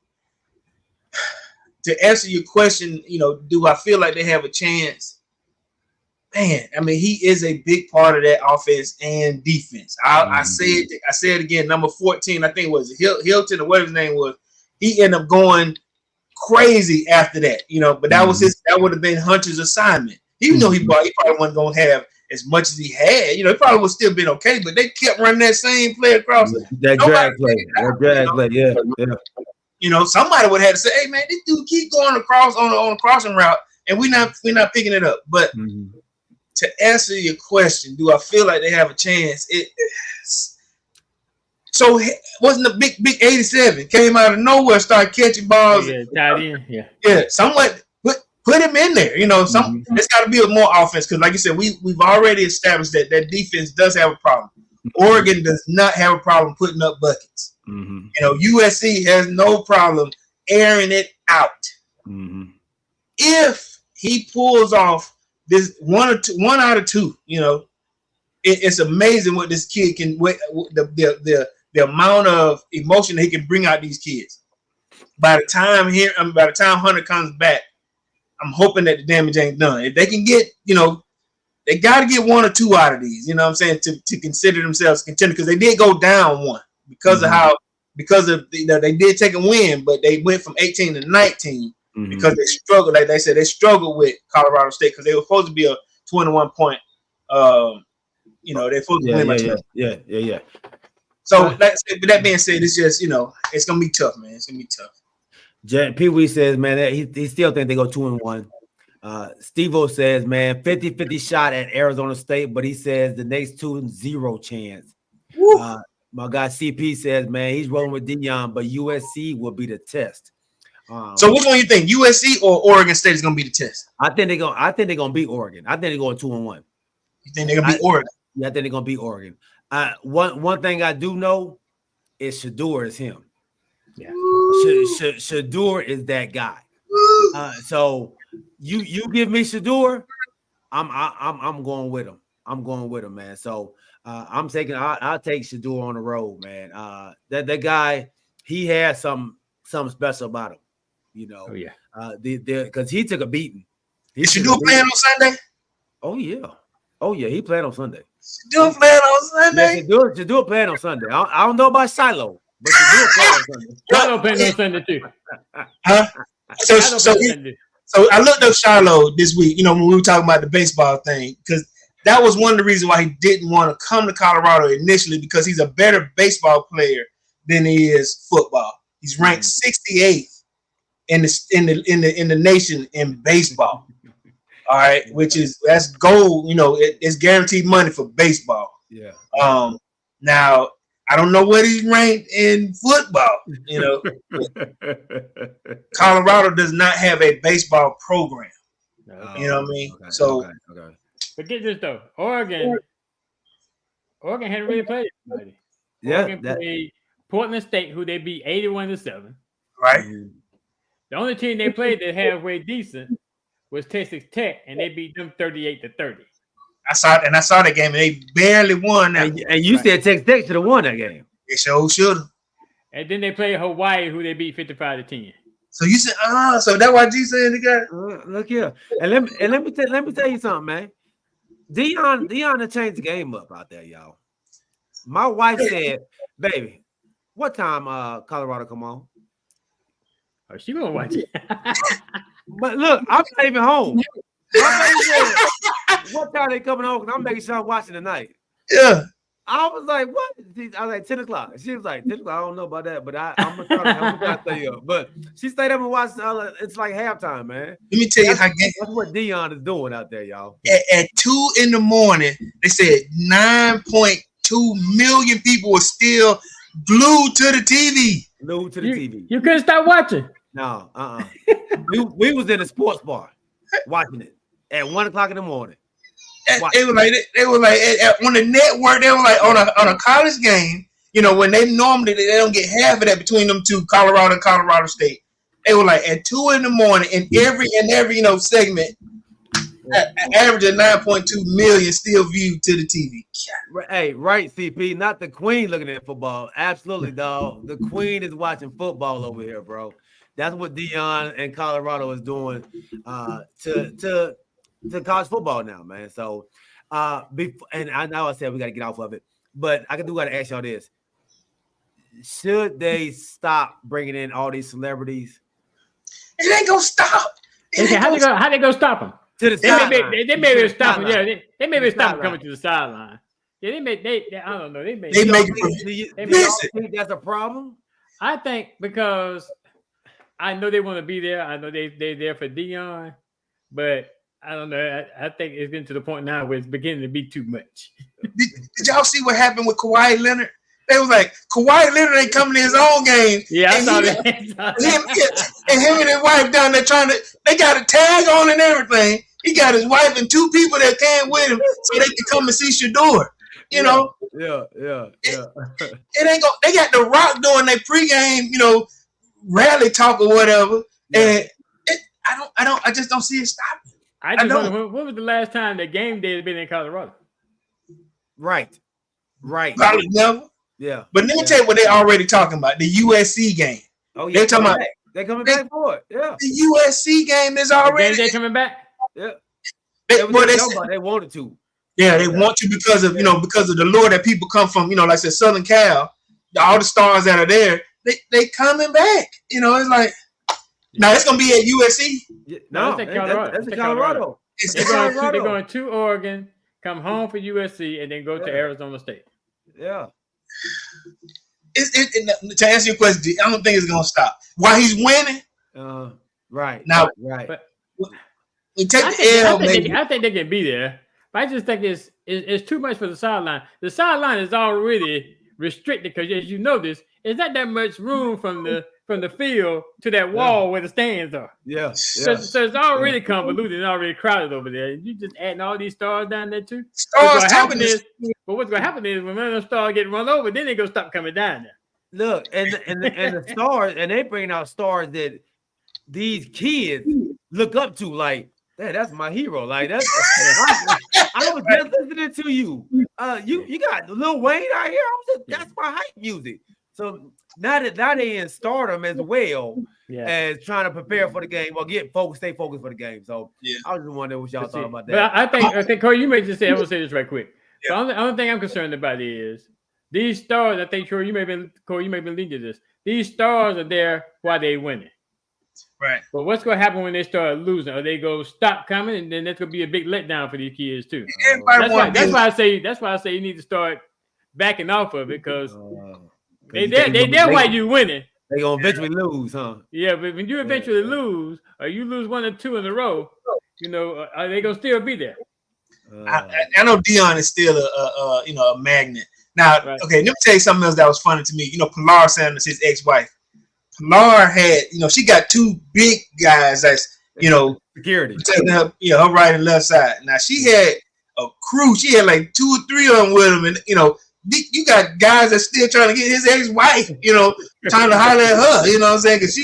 [SPEAKER 7] to answer your question, do I feel like they have a chance? Man, I mean, he is a big part of that offense and defense. I say it again. Number 14, I think it was Hilton or whatever his name was. He ended up going crazy after that, but that would have been Hunter's assignment. Even though he probably wasn't going to have as much as he had, he probably would still been okay, but they kept running that same play across.
[SPEAKER 1] That drag play, yeah.
[SPEAKER 7] Somebody would have to say, hey man, this dude keep going across on a crossing route and we're not picking it up. But to answer your question, do I feel like they have a chance? So wasn't the big 87 came out of nowhere, started catching balls. Yeah, somewhat put him in there. It's got to be a more offense because, like you said, we've already established that defense does have a problem. Oregon does not have a problem putting up buckets. USC has no problem airing it out. If he pulls off this one out of two, it's amazing what this kid can. The amount of emotion that he can bring out these kids. By the time Hunter comes back, I'm hoping that the damage ain't done. If they can get, they got to get 1 or 2 out of these. You know what I'm saying? To consider themselves contenders because they did go down 1 because of they did take a win, but they went from 18 to 19 because they struggled. Like they said, they struggled with Colorado State because they were supposed to be a 21 point. They're supposed to win by 20.
[SPEAKER 1] Yeah.
[SPEAKER 7] So that being said, it's just it's gonna be tough, man. It's gonna be tough.
[SPEAKER 1] Pee Wee says, man, that he still think they go 2-1. Steve-O says, man, 50-50 shot at Arizona State, but he says the next 2 0 chance. My guy CP says, man, he's rolling with Dion, but USC will be the test.
[SPEAKER 7] So which one you think, USC or Oregon State is gonna be the test?
[SPEAKER 1] I think they're gonna beat Oregon. I think they're going 2-1.
[SPEAKER 7] You think they're gonna beat Oregon?
[SPEAKER 1] Yeah, I think they're gonna beat Oregon. One thing I do know is Shador is him. Yeah, Shador is that guy. So you give me Shador, I'm going with him. I'm going with him, man. So I'll take Shador on the road, man. That guy, he has some special about him,
[SPEAKER 4] Oh yeah.
[SPEAKER 1] Because he took a beating.
[SPEAKER 7] Is Shador playing on Sunday?
[SPEAKER 1] Oh yeah, he playing on Sunday.
[SPEAKER 7] Shador playing on Sunday?
[SPEAKER 1] She do a plan on Sunday. I don't know about Shiloh, but she do a plan on Sunday.
[SPEAKER 4] Shiloh playing on Sunday too.
[SPEAKER 7] Huh? So I looked up Shiloh this week, when we were talking about the baseball thing, because that was one of the reasons why he didn't want to come to Colorado initially, because he's a better baseball player than he is football. He's ranked 68th in the nation in baseball. All right, that's gold. It's guaranteed money for baseball.
[SPEAKER 1] Yeah.
[SPEAKER 7] Now I don't know what he's ranked in football. Colorado does not have a baseball program.
[SPEAKER 4] Okay.
[SPEAKER 7] You know what I mean?
[SPEAKER 1] Okay,
[SPEAKER 7] So,
[SPEAKER 1] okay.
[SPEAKER 4] But get this though, Oregon hadn't really played anybody.
[SPEAKER 1] Yeah,
[SPEAKER 4] Oregon played Portland State, who they beat 81-7.
[SPEAKER 7] right.
[SPEAKER 4] The only team they played that halfway decent was Texas Tech, and they beat them 38-30.
[SPEAKER 7] I saw that game, and they barely won.
[SPEAKER 1] And you said Texas Tech should have won that game.
[SPEAKER 7] They sure should have.
[SPEAKER 4] And then they played Hawaii, who they beat 55-10.
[SPEAKER 7] So you said, so that's why G said they got.
[SPEAKER 1] Look here, and let me tell you something, man. Dion has changed the game up out there, y'all. My wife said, "Baby, what time Colorado come on?"
[SPEAKER 4] Oh, she gonna watch it.
[SPEAKER 1] But look, I'm not even home. My baby said, "What time they coming home?" Because I'm making sure I'm watching tonight.
[SPEAKER 7] Yeah.
[SPEAKER 1] I was like, "What?" I was like, 10 o'clock. She was like, 10 o'clock. I don't know about that, but I'm gonna try to stay up. But she stayed up and watched. It's like halftime, man.
[SPEAKER 7] Let me tell you
[SPEAKER 1] that's what Dion is doing out there, y'all.
[SPEAKER 7] At 2 a.m, they said 9.2 million people were still glued to the TV.
[SPEAKER 1] Glued to the TV.
[SPEAKER 4] You couldn't stop watching.
[SPEAKER 1] No, we was in a sports bar watching it at 1 o'clock in the morning.
[SPEAKER 7] They were like on the network. They were like on a college game. When they normally they don't get half of that between them two, Colorado and Colorado State. They were like at 2 a.m, and every segment, average of 9.2 million still viewed to the TV.
[SPEAKER 1] Hey, right, CP, not the queen looking at football. Absolutely, dog. The queen is watching football over here, bro. That's what Dion and Colorado is doing to college football now, man. So, and I know I said we got to get off of it, but I got to ask y'all this: should they stop bringing in all these celebrities?
[SPEAKER 7] It ain't gonna stop.
[SPEAKER 4] How they gonna stop them?
[SPEAKER 1] To the sideline.
[SPEAKER 4] They may be stop them. Yeah, they may be stop them coming to the sideline. Yeah, I don't know. They make
[SPEAKER 1] it. Think that's a problem?
[SPEAKER 4] I think because I know they want to be there. I know they're there for Dion, but I don't know. I think it's getting to the point now where it's beginning to be too much.
[SPEAKER 7] Did y'all see what happened with Kawhi Leonard? They was like, Kawhi Leonard ain't coming to his own game.
[SPEAKER 4] Yeah, I saw that.
[SPEAKER 7] Him and his wife down there they got a tag on and everything. He got his wife and 2 people that came with him so they can come and see Shador.
[SPEAKER 1] Yeah.
[SPEAKER 7] It ain't go. They got The Rock doing their pregame, rally talk or whatever, and I just don't see it stopping.
[SPEAKER 4] I just wonder when was the last time that game day has been in Colorado?
[SPEAKER 1] Right.
[SPEAKER 7] Probably never.
[SPEAKER 1] Yeah.
[SPEAKER 7] But let me tell you what they already talking about, the USC game.
[SPEAKER 1] Oh yeah, they're coming back for it. Yeah.
[SPEAKER 7] The USC game is already.
[SPEAKER 4] They coming back.
[SPEAKER 1] Yeah.
[SPEAKER 7] They
[SPEAKER 1] wanted to.
[SPEAKER 7] Yeah, they want to because of because of the lure that people come from. Like I said, Southern Cal, all the stars that are there, they coming back. It's like now it's gonna be at USC.
[SPEAKER 4] No, that's Colorado.
[SPEAKER 1] That's Colorado.
[SPEAKER 4] They're going to Oregon, come home for USC, and then go to Arizona State.
[SPEAKER 1] Yeah.
[SPEAKER 7] To answer your question, I don't think it's gonna stop. While he's winning,
[SPEAKER 1] right
[SPEAKER 7] now,
[SPEAKER 1] right.
[SPEAKER 4] But
[SPEAKER 7] we take the L.
[SPEAKER 4] I think they can be there, but I just think it's too much for the sideline. The sideline is already restricted because, as you notice, there's not that much room from the field to that wall where the stands are.
[SPEAKER 1] Yeah.
[SPEAKER 4] So it's already convoluted and already crowded over there. You just adding all these stars down there too.
[SPEAKER 7] What's
[SPEAKER 4] gonna happen is when one of those stars get run over, then they gonna stop coming down there.
[SPEAKER 1] Look, and the stars, and they bring out stars that these kids look up to, like, man, that's my hero. Like that's I was just listening to you. You got Lil Wayne out here. That's my hype music. So now they in stardom as well as trying to prepare for the game or stay focused for the game. So I was just wondering what y'all thought about that.
[SPEAKER 4] But I think Corey, you may just say, I'm gonna say this right quick. The only thing I'm concerned about is these stars. I think Corey, you may be leading to this. These stars are there while they winning.
[SPEAKER 7] Right.
[SPEAKER 4] But what's going to happen when they start losing? Or they go stop coming, and then that's going to be a big letdown for these kids too. That's why I say you need to start backing off of it because they there while you winning.
[SPEAKER 1] They gonna eventually lose, huh?
[SPEAKER 4] Yeah, but when you eventually lose, or you lose 1 or 2 in a row, are they gonna still be there?
[SPEAKER 7] I know Dion is still a magnet. Now,
[SPEAKER 4] Right.
[SPEAKER 7] okay, let me tell you something else that was funny to me. Pilar Sanders, his ex-wife. Pilar had, she got 2 big guys that's,
[SPEAKER 1] security.
[SPEAKER 7] protecting her, her right and left side. Now she had a crew. She had like 2 or 3 of them with them, and you got guys that's still trying to get his ex-wife, trying to holler at her. You know what I'm saying? Because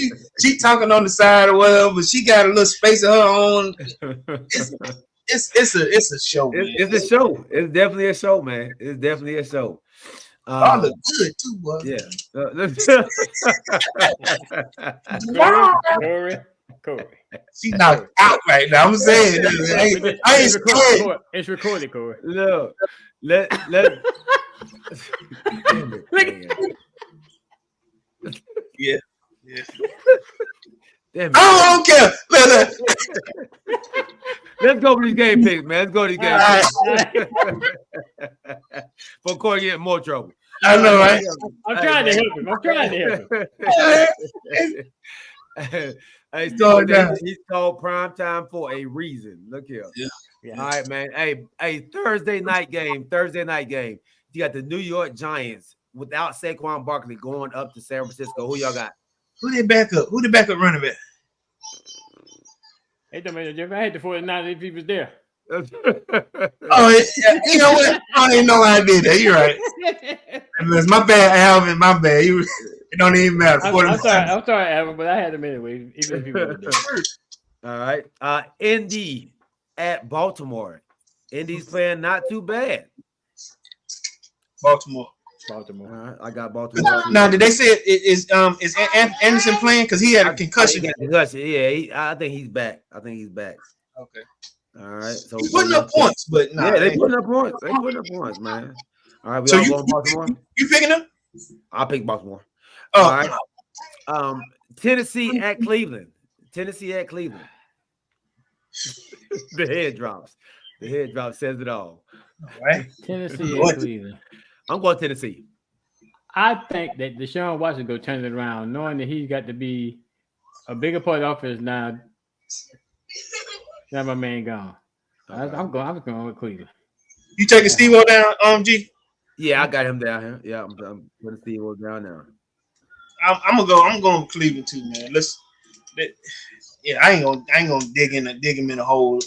[SPEAKER 7] she talking on the side or whatever, but she got a little space of her own. It's a show.
[SPEAKER 1] It's a show. It's definitely a show, man. It's definitely a show.
[SPEAKER 7] Y'all look good too, boy.
[SPEAKER 4] Yeah. Corey.
[SPEAKER 7] She knocked out right now. I'm saying, I ain't scared.
[SPEAKER 4] It's recorded, Corey.
[SPEAKER 1] Look, let.
[SPEAKER 7] Yeah.
[SPEAKER 1] Damn it.
[SPEAKER 7] I don't care.
[SPEAKER 1] Let's go with these game picks, man. Let's go to these game picks. Before Corey get in more trouble.
[SPEAKER 7] I know, right?
[SPEAKER 4] I'm trying to help him.
[SPEAKER 1] He's called prime time for a reason. Look here.
[SPEAKER 7] Yeah.
[SPEAKER 1] All right, man. Hey, Thursday night game. You got the New York Giants without Saquon Barkley going up to San Francisco. Who y'all got?
[SPEAKER 7] Who they back up? Who the backup running back?
[SPEAKER 4] Hey, don't matter, Jeff. I had the 49 if he was there.
[SPEAKER 7] Oh, you know what? I don't even know why I did that. You're right. It's my bad, Alvin. My bad. It don't even matter.
[SPEAKER 4] I'm sorry, Alvin, but I had him anyway, even if he wasn't there.
[SPEAKER 1] All right. Indy at Baltimore. Indy's playing not too bad.
[SPEAKER 7] Baltimore.
[SPEAKER 1] All right, I got Baltimore.
[SPEAKER 7] Now, did they say is Anderson playing because he had a concussion?
[SPEAKER 1] Yeah, I think he's back.
[SPEAKER 7] Okay.
[SPEAKER 1] All right. So
[SPEAKER 7] he's putting up points, but
[SPEAKER 1] they putting up points. They putting up points, man. All right, we
[SPEAKER 7] so
[SPEAKER 1] all going Baltimore.
[SPEAKER 7] You picking them?
[SPEAKER 1] I'll pick Baltimore.
[SPEAKER 7] Oh.
[SPEAKER 1] All right. Tennessee at Cleveland. The head drops. The head drop says it all.
[SPEAKER 7] All right.
[SPEAKER 4] Tennessee at Cleveland.
[SPEAKER 1] I'm going Tennessee.
[SPEAKER 4] I think that Deshaun Watson go turn it around, knowing that he's got to be a bigger part of the offense now. Now my man gone. Okay. I'm going with Cleveland.
[SPEAKER 7] You taking Steve-O down, G?
[SPEAKER 1] Yeah, I got him down here. Yeah, I'm putting Steve-O down now.
[SPEAKER 7] I'm going with Cleveland too, man. I ain't gonna dig him in a hole.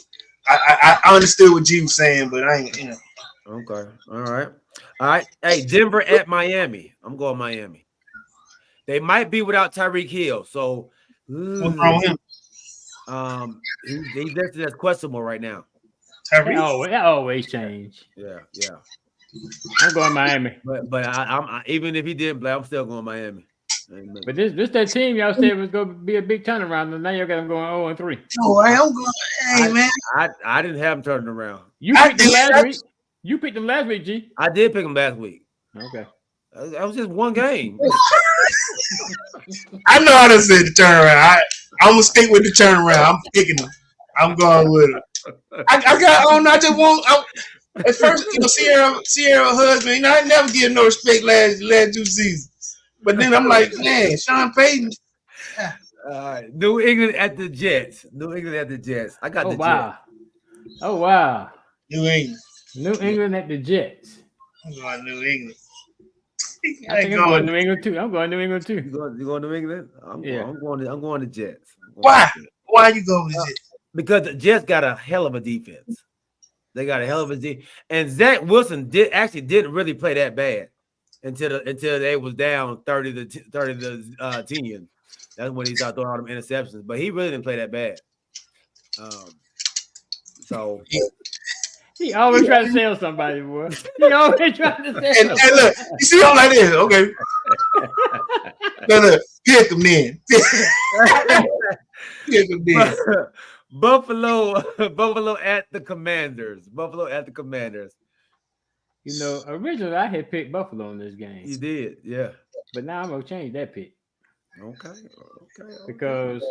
[SPEAKER 7] I understood what G was saying, but I ain't,
[SPEAKER 1] Okay. All right. Hey, Denver at Miami. I'm going Miami. They might be without Tyreek Hill, so
[SPEAKER 7] what's wrong with him?
[SPEAKER 1] He's listed as questionable right now.
[SPEAKER 7] Tyreek?
[SPEAKER 4] That always change.
[SPEAKER 1] Yeah.
[SPEAKER 4] I'm going Miami.
[SPEAKER 1] But I'm even if he didn't play, I'm still going Miami.
[SPEAKER 4] But this that team y'all said was going to be a big turnaround, and now y'all got them going 0-3.
[SPEAKER 7] No, I'm going. Hey, man.
[SPEAKER 1] I didn't have them turning around.
[SPEAKER 4] You picked them last week. You picked them last week, G.
[SPEAKER 1] I did pick them last week.
[SPEAKER 4] Okay.
[SPEAKER 1] That was just one game.
[SPEAKER 7] I know how to say the turnaround. I'm gonna stick with the turnaround. I'm picking them. I'm going with it. I just want. At first, Sierra husband. I never give no respect last 2 seasons. But then I'm like, man, Sean Payton.
[SPEAKER 1] All right, New England at the Jets. I got the Jets.
[SPEAKER 4] Oh wow.
[SPEAKER 7] New England
[SPEAKER 4] at the Jets.
[SPEAKER 7] I'm going New England.
[SPEAKER 4] I'm going New England too. You going
[SPEAKER 1] New England? I'm going to Jets.
[SPEAKER 7] Why? Why you going to Jets?
[SPEAKER 1] Because the Jets got a hell of a defense. They got a hell of a defense. And Zach Wilson didn't really play that bad until they was down 30 to 10. That's when he started throwing all them interceptions. But he really didn't play that bad. So
[SPEAKER 4] he always try to sell somebody, boy. He always trying to sell.
[SPEAKER 7] And look, you see, I'm like this. Okay. No, pick them then. Pick them then.
[SPEAKER 1] Buffalo at the Commanders.
[SPEAKER 4] You know, originally I had picked Buffalo in this game,
[SPEAKER 1] You did, yeah.
[SPEAKER 4] but now I'm gonna change that pick
[SPEAKER 1] Okay.
[SPEAKER 4] because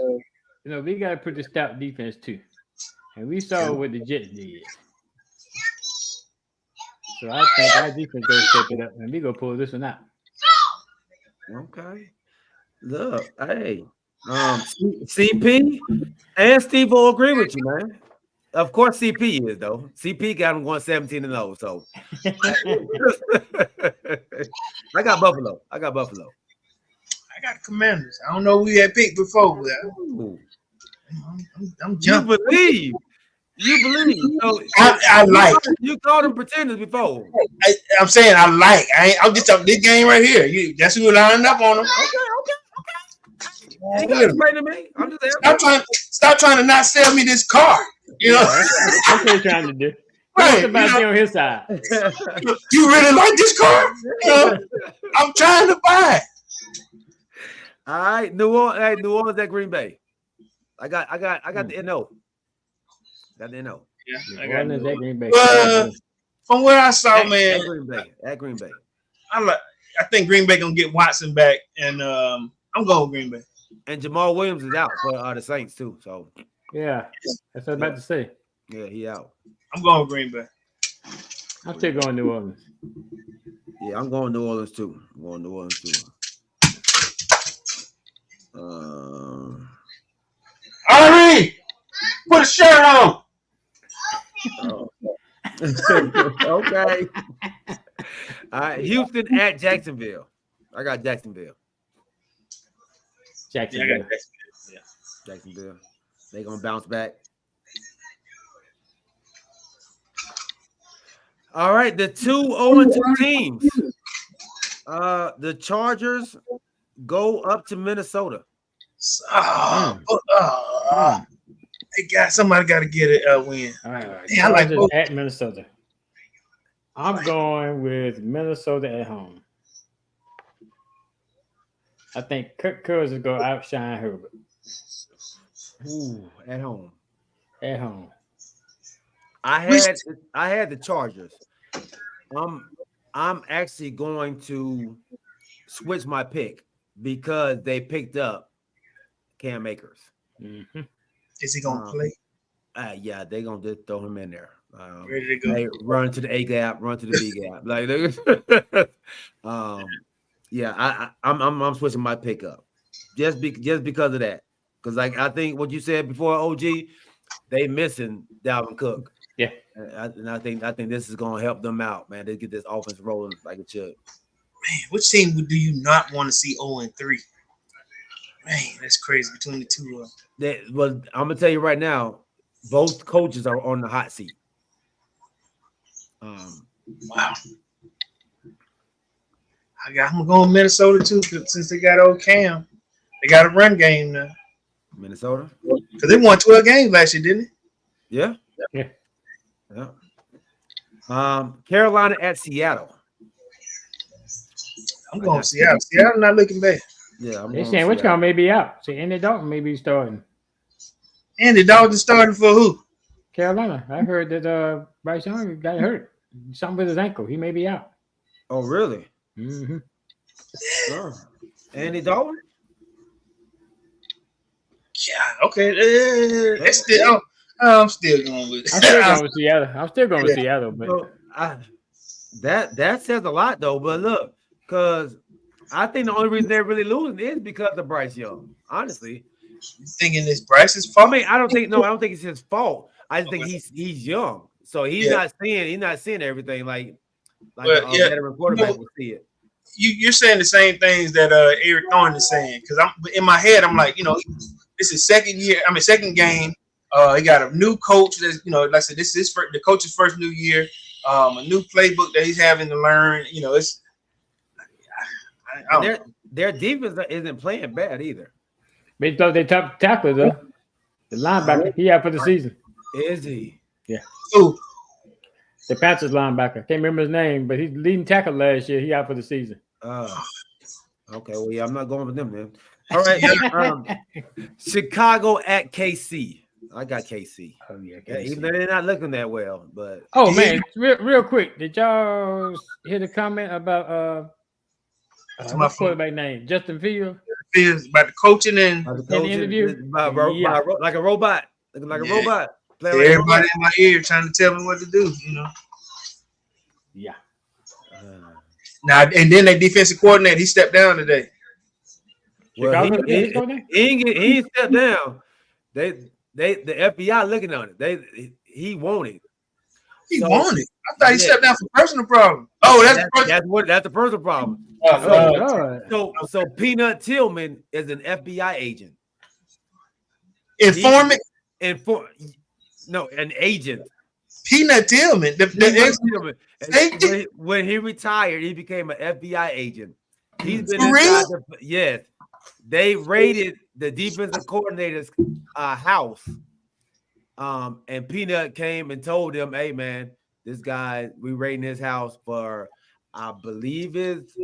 [SPEAKER 4] you know we gotta put the stout defense too, and we saw what the Jets did. So I think our defense gonna step it up, and we gonna pull this one out.
[SPEAKER 1] Okay. Look, hey, CP and Steve will agree with you, man. Of course, CP is though. CP got him going 17-0. So I got Buffalo.
[SPEAKER 7] I got Commanders. I don't know who we had picked before, but I'm
[SPEAKER 1] You
[SPEAKER 7] jumping.
[SPEAKER 1] believe. So,
[SPEAKER 7] I like.
[SPEAKER 1] You called them pretenders before.
[SPEAKER 7] I'm saying I like. I'm just talking this game right here. That's who lined up on them.
[SPEAKER 1] Okay. You got to explain to me. I'm just asking.
[SPEAKER 7] Stop trying to not sell me this car. You know,
[SPEAKER 4] That's what he's trying to do.
[SPEAKER 7] right?
[SPEAKER 4] Somebody be on his side.
[SPEAKER 7] You really like this car? You know, I'm trying to buy it.
[SPEAKER 1] All right, New Orleans at Green Bay. I got the NO. Got the NO.
[SPEAKER 7] Yeah, I
[SPEAKER 4] One
[SPEAKER 7] got
[SPEAKER 4] is at Green Bay.
[SPEAKER 7] from what I saw, man,
[SPEAKER 1] At Green Bay.
[SPEAKER 7] I think Green Bay gonna get Watson back, and I'm going with Green Bay.
[SPEAKER 1] And Jamal Williams is out for the Saints too. So
[SPEAKER 4] Yeah, that's what I was about to say.
[SPEAKER 1] yeah, he out.
[SPEAKER 7] I'm going with Green Bay.
[SPEAKER 4] I'm still going New Orleans.
[SPEAKER 1] Yeah, I'm going New Orleans too.
[SPEAKER 7] Ari, put a shirt on.
[SPEAKER 1] Okay. All right, Houston at Jacksonville. I got Jacksonville.
[SPEAKER 7] Yeah, I got
[SPEAKER 4] Jacksonville.
[SPEAKER 1] Jacksonville. They gonna bounce back. All right, the 2-0-2 teams. The Chargers go up to Minnesota.
[SPEAKER 7] Somebody got to get it win.
[SPEAKER 4] All right.
[SPEAKER 7] Yeah, I like
[SPEAKER 4] Chargers
[SPEAKER 7] both.
[SPEAKER 4] at Minnesota. I'm going with Minnesota at home. I think Kirk Cousins is going to outshine Herbert.
[SPEAKER 1] Ooh, at home.
[SPEAKER 4] At home.
[SPEAKER 1] I had the Chargers. I'm actually going to switch my pick because they picked up Cam Akers.
[SPEAKER 4] Mm-hmm.
[SPEAKER 7] Is he gonna play?
[SPEAKER 1] Yeah, they're gonna just throw him in there.
[SPEAKER 7] Ready to go.
[SPEAKER 1] They run to the A gap, run to the B gap. Yeah, I'm switching my pick up just because of that. Because I think what you said before, OG, they missing Dalvin Cook.
[SPEAKER 4] Yeah,
[SPEAKER 1] and I think this is gonna help them out, man. They get this offense rolling like it should.
[SPEAKER 7] Man, which team do you not want to see 0-3? Man, that's crazy between the two of them.
[SPEAKER 1] Well, I'm gonna tell you right now, both coaches are on the hot seat.
[SPEAKER 7] Wow. I'm going Minnesota too, since they got old Cam. They got a run game now.
[SPEAKER 1] Minnesota?
[SPEAKER 7] Because they won 12 games last year, didn't they?
[SPEAKER 1] Yeah.
[SPEAKER 4] Yeah.
[SPEAKER 1] Carolina at Seattle.
[SPEAKER 7] I'm going Seattle. Seattle not looking bad.
[SPEAKER 1] Yeah,
[SPEAKER 4] They saying which one may be out. See, Andy Dalton may be starting.
[SPEAKER 7] Andy Dalton starting for who?
[SPEAKER 4] Carolina. I heard that Bryce Young got hurt. Something with his ankle. He may be out.
[SPEAKER 1] Oh, really?
[SPEAKER 4] Mm-hmm.
[SPEAKER 1] Andy Dalton?
[SPEAKER 7] Yeah, okay. I'm still going with
[SPEAKER 4] I'm still going with Seattle. Seattle, but
[SPEAKER 1] that says a lot though. But look, because I think the only reason they're really losing is because of Bryce Young. Honestly,
[SPEAKER 7] you thinking it's Bryce's fault?
[SPEAKER 1] I mean, I don't think it's his fault. I just think he's young, so he's not seeing everything like a veteran quarterback would see it.
[SPEAKER 7] You're saying the same things that Eric Thorne is saying, because I'm in my head. I'm like, this is second game. He got a new coach. That's, like I said, this is the coach's first new year. A new playbook that he's having to learn. It's
[SPEAKER 1] their defense isn't playing bad either.
[SPEAKER 4] they thought they top tackler though. The linebacker, he out for the season.
[SPEAKER 1] Is he?
[SPEAKER 4] Yeah.
[SPEAKER 7] Ooh.
[SPEAKER 4] The Panthers linebacker. Can't remember his name, but he's leading tackle last year. He out for the season.
[SPEAKER 1] Okay. Well, yeah, I'm not going with them then. All right. Chicago at KC. I got KC.
[SPEAKER 4] Oh yeah,
[SPEAKER 1] Yeah, even
[SPEAKER 4] KC.
[SPEAKER 1] though they're not looking that well, but
[SPEAKER 4] Oh man, real quick, did y'all hear the comment about what's the quarterback name? Justin Fields
[SPEAKER 7] Feels about the coaching and
[SPEAKER 1] the
[SPEAKER 4] in the
[SPEAKER 1] coach
[SPEAKER 4] interview?
[SPEAKER 1] by like a robot, looking like a
[SPEAKER 7] Yeah.
[SPEAKER 1] robot, playing like a
[SPEAKER 7] everybody
[SPEAKER 1] robot.
[SPEAKER 7] in my ear trying to tell me what to do.
[SPEAKER 4] Yeah.
[SPEAKER 7] Now and then that defensive coordinator, he stepped down today.
[SPEAKER 1] Well,
[SPEAKER 4] Chicago, he scored that?
[SPEAKER 1] he ain't stepped down. The FBI looking on it. He wanted.
[SPEAKER 7] He
[SPEAKER 1] So,
[SPEAKER 7] wanted. I thought he
[SPEAKER 1] yeah.
[SPEAKER 7] stepped down for personal problem. Oh,
[SPEAKER 1] that's the personal problem.
[SPEAKER 4] Oh Lord.
[SPEAKER 1] So Peanut Tillman is an FBI agent.
[SPEAKER 7] informant.
[SPEAKER 1] An agent.
[SPEAKER 7] Peanut Tillman.
[SPEAKER 1] When he retired, he became an FBI agent. He's been
[SPEAKER 7] For
[SPEAKER 1] inside
[SPEAKER 7] real?
[SPEAKER 1] yes. They raided the defensive coordinator's house. And Peanut came and told him, hey man, this guy, we raiding his house for I believe it's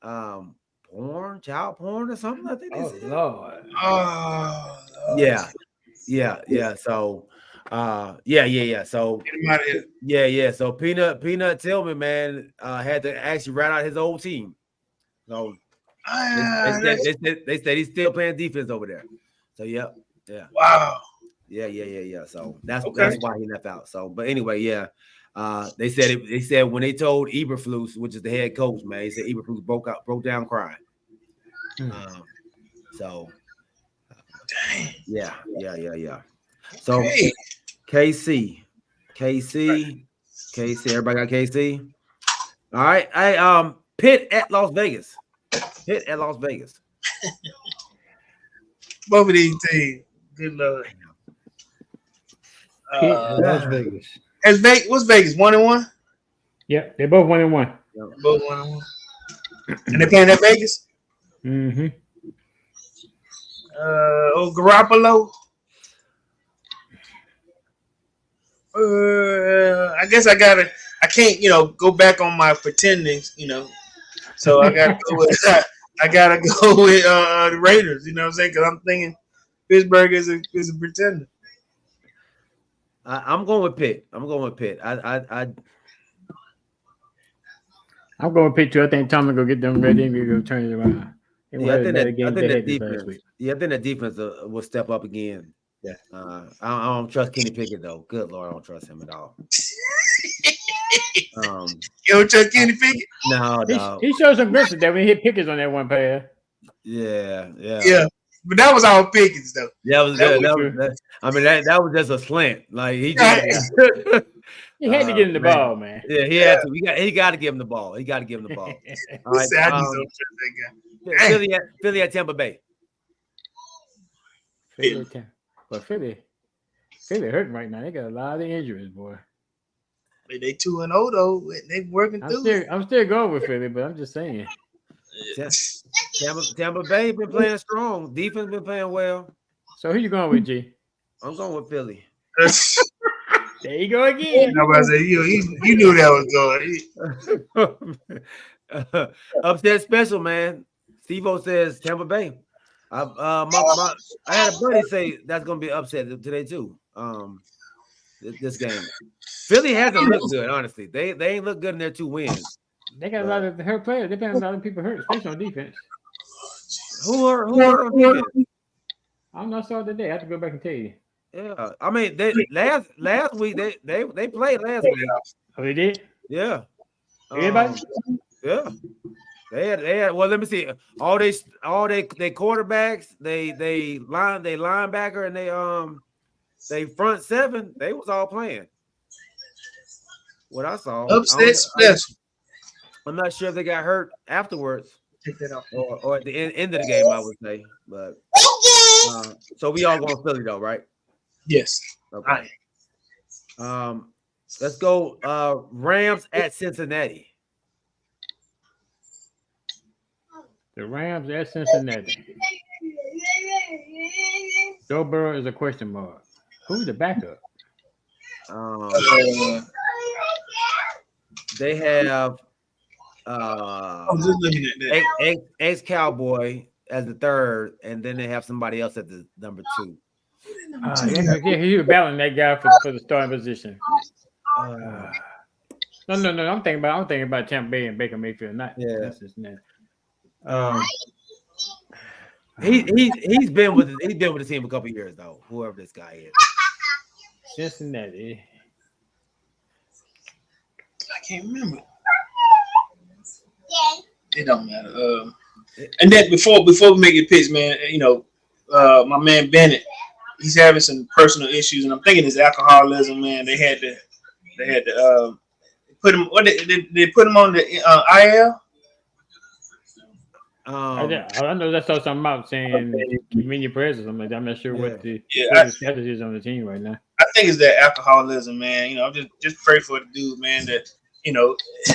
[SPEAKER 1] child porn or something. I think they said.
[SPEAKER 4] Lord.
[SPEAKER 7] Oh,
[SPEAKER 1] Yeah. So yeah. So So Peanut Tillman, man, had to actually rat out his old team. So they said he's still playing defense over there. So yeah.
[SPEAKER 7] Wow.
[SPEAKER 1] Yeah. So that's why he left out. So, but anyway, yeah. They said when they told Eberflus, which is the head coach, man, he said Eberflus broke down crying. So
[SPEAKER 7] dang.
[SPEAKER 1] Yeah. So KC, everybody got KC. All right. Hey, Pitt at Las Vegas.
[SPEAKER 7] Both of these teams. Good Lord.
[SPEAKER 2] Las Vegas.
[SPEAKER 7] What's Vegas? 1-1?
[SPEAKER 4] Yeah, they're both 1-1.
[SPEAKER 7] Both 1-1. And they playing at Vegas?
[SPEAKER 4] Mm-hmm.
[SPEAKER 7] Garoppolo. I guess I can't, go back on my pretendings, So I gotta go with the Raiders, you know what I'm saying? Because I'm thinking Pittsburgh is a pretender.
[SPEAKER 1] I'm going with Pitt. I'm going with
[SPEAKER 4] Pitt too. I think Tom will go get them ready and go turn it around.
[SPEAKER 1] I think the defense will step up again.
[SPEAKER 4] Yeah.
[SPEAKER 1] I don't trust Kenny Pickett though. Good Lord, I don't trust him at all.
[SPEAKER 7] You don't trust Kenny Pickett?
[SPEAKER 1] No, dog.
[SPEAKER 4] He showed some glimpses that when he hit Pickens on that one pass.
[SPEAKER 1] Yeah.
[SPEAKER 7] But that was all Pickens though.
[SPEAKER 1] That was good. That was just a slant. Like he just,
[SPEAKER 4] he had to get him the ball, man.
[SPEAKER 1] Yeah, he had to. He got to give him the ball. All right.
[SPEAKER 7] I just don't trust that guy.
[SPEAKER 1] Philly at Tampa Bay.
[SPEAKER 4] But Philly hurting right now. They got a lot of injuries, boy.
[SPEAKER 7] They 2-0 though. They working through.
[SPEAKER 4] I'm still going with Philly, but I'm just saying.
[SPEAKER 1] Tampa Bay been playing strong. Defense been playing well.
[SPEAKER 4] So who you going with, G?
[SPEAKER 1] I'm going with Philly.
[SPEAKER 4] There you go again.
[SPEAKER 7] Nobody said you knew that was going.
[SPEAKER 1] Upset special, man. Steve-O says Tampa Bay. I had a buddy say that's gonna be upset today too. This game. Philly hasn't looked good, honestly. They ain't look good in their 2 wins.
[SPEAKER 4] They got a lot of hurt players. They got a lot of people hurt, especially on defense.
[SPEAKER 1] Who are on defense?
[SPEAKER 4] I'm not sure today. I have to go back and tell you.
[SPEAKER 1] Yeah, I mean, they last week they played last week.
[SPEAKER 4] Oh, they did?
[SPEAKER 1] Yeah.
[SPEAKER 4] Everybody?
[SPEAKER 1] Yeah. They had. Well, let me see. All they quarterbacks, they linebacker, and they front 7. They was all playing. What I saw.
[SPEAKER 7] Upset special.
[SPEAKER 1] I'm not sure if they got hurt afterwards.
[SPEAKER 7] Take that off.
[SPEAKER 1] Or at the end of the game, I would say. But so we all going Philly though, right?
[SPEAKER 7] Yes.
[SPEAKER 1] Okay. Let's go. Rams at Cincinnati.
[SPEAKER 4] The Rams at Cincinnati. Joe Burrow is a question mark. Who's the backup?
[SPEAKER 1] They have
[SPEAKER 7] I'm just looking at that.
[SPEAKER 1] ex-Cowboy as the 3rd, and then they have somebody else at the number 2.
[SPEAKER 4] Yeah, he was battling that guy for the starting position. No. I'm thinking about Tampa Bay and Baker Mayfield, not Cincinnati.
[SPEAKER 1] He's been with the team a couple years though. Whoever this guy is,
[SPEAKER 4] Cincinnati.
[SPEAKER 7] I can't remember. It don't matter. And then before we make it pitch, man, my man Bennett, he's having some personal issues, and I'm thinking it's alcoholism, man. They had to put him. What they put him on the IL?
[SPEAKER 4] I know that's something about saying convenient prayers or something like that. I'm not sure what the status is on the team right now.
[SPEAKER 7] I think it's that alcoholism, man. Just pray for the dude, man. That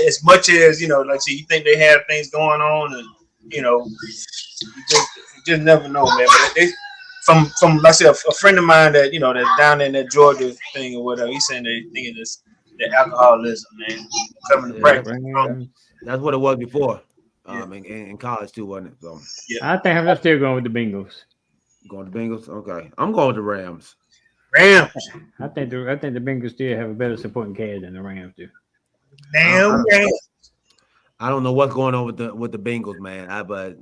[SPEAKER 7] as much as like you think they have things going on, and you just never know, man. But they from like I said, a friend of mine that that's down in that Georgia thing or whatever. He's saying they thinking this the alcoholism, man, coming to practice.
[SPEAKER 1] That's what it was before. In college too, wasn't it? So
[SPEAKER 4] I think I'm still going with the Bengals.
[SPEAKER 1] Going to Bengals? Okay, I'm going with the Rams.
[SPEAKER 7] Rams.
[SPEAKER 4] I think the Bengals still have a better supporting cast than the Rams do.
[SPEAKER 7] Damn.
[SPEAKER 1] I don't know what's going on with the Bengals, man. But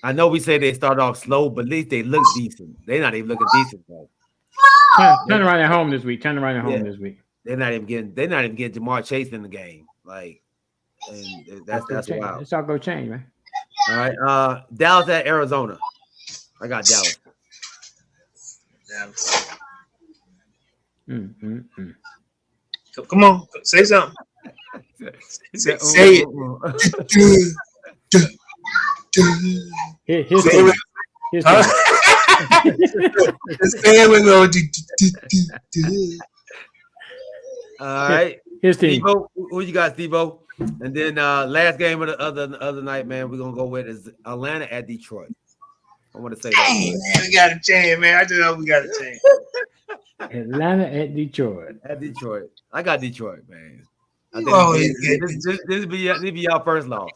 [SPEAKER 1] I know we say they start off slow, but at least they look decent. They're not even looking decent though.
[SPEAKER 4] Turn around at home this week. They're not even getting Jamar Chase in the game. Like, and that's wild. It's all go change, man.
[SPEAKER 1] All right, Dallas at Arizona. I got Dallas.
[SPEAKER 7] Come on, say something. Say it.
[SPEAKER 4] His team.
[SPEAKER 1] All right.
[SPEAKER 4] His team.
[SPEAKER 1] Steve-O, who you got, Steve-O? And then last game of the other night, man, we're gonna go with is Atlanta at Detroit. I want to say that.
[SPEAKER 7] Hey, man, we got a chance, man. I just know we got a chance.
[SPEAKER 4] Atlanta at Detroit.
[SPEAKER 1] At Detroit. I got Detroit, man. I
[SPEAKER 7] think
[SPEAKER 1] this be y'all first loss.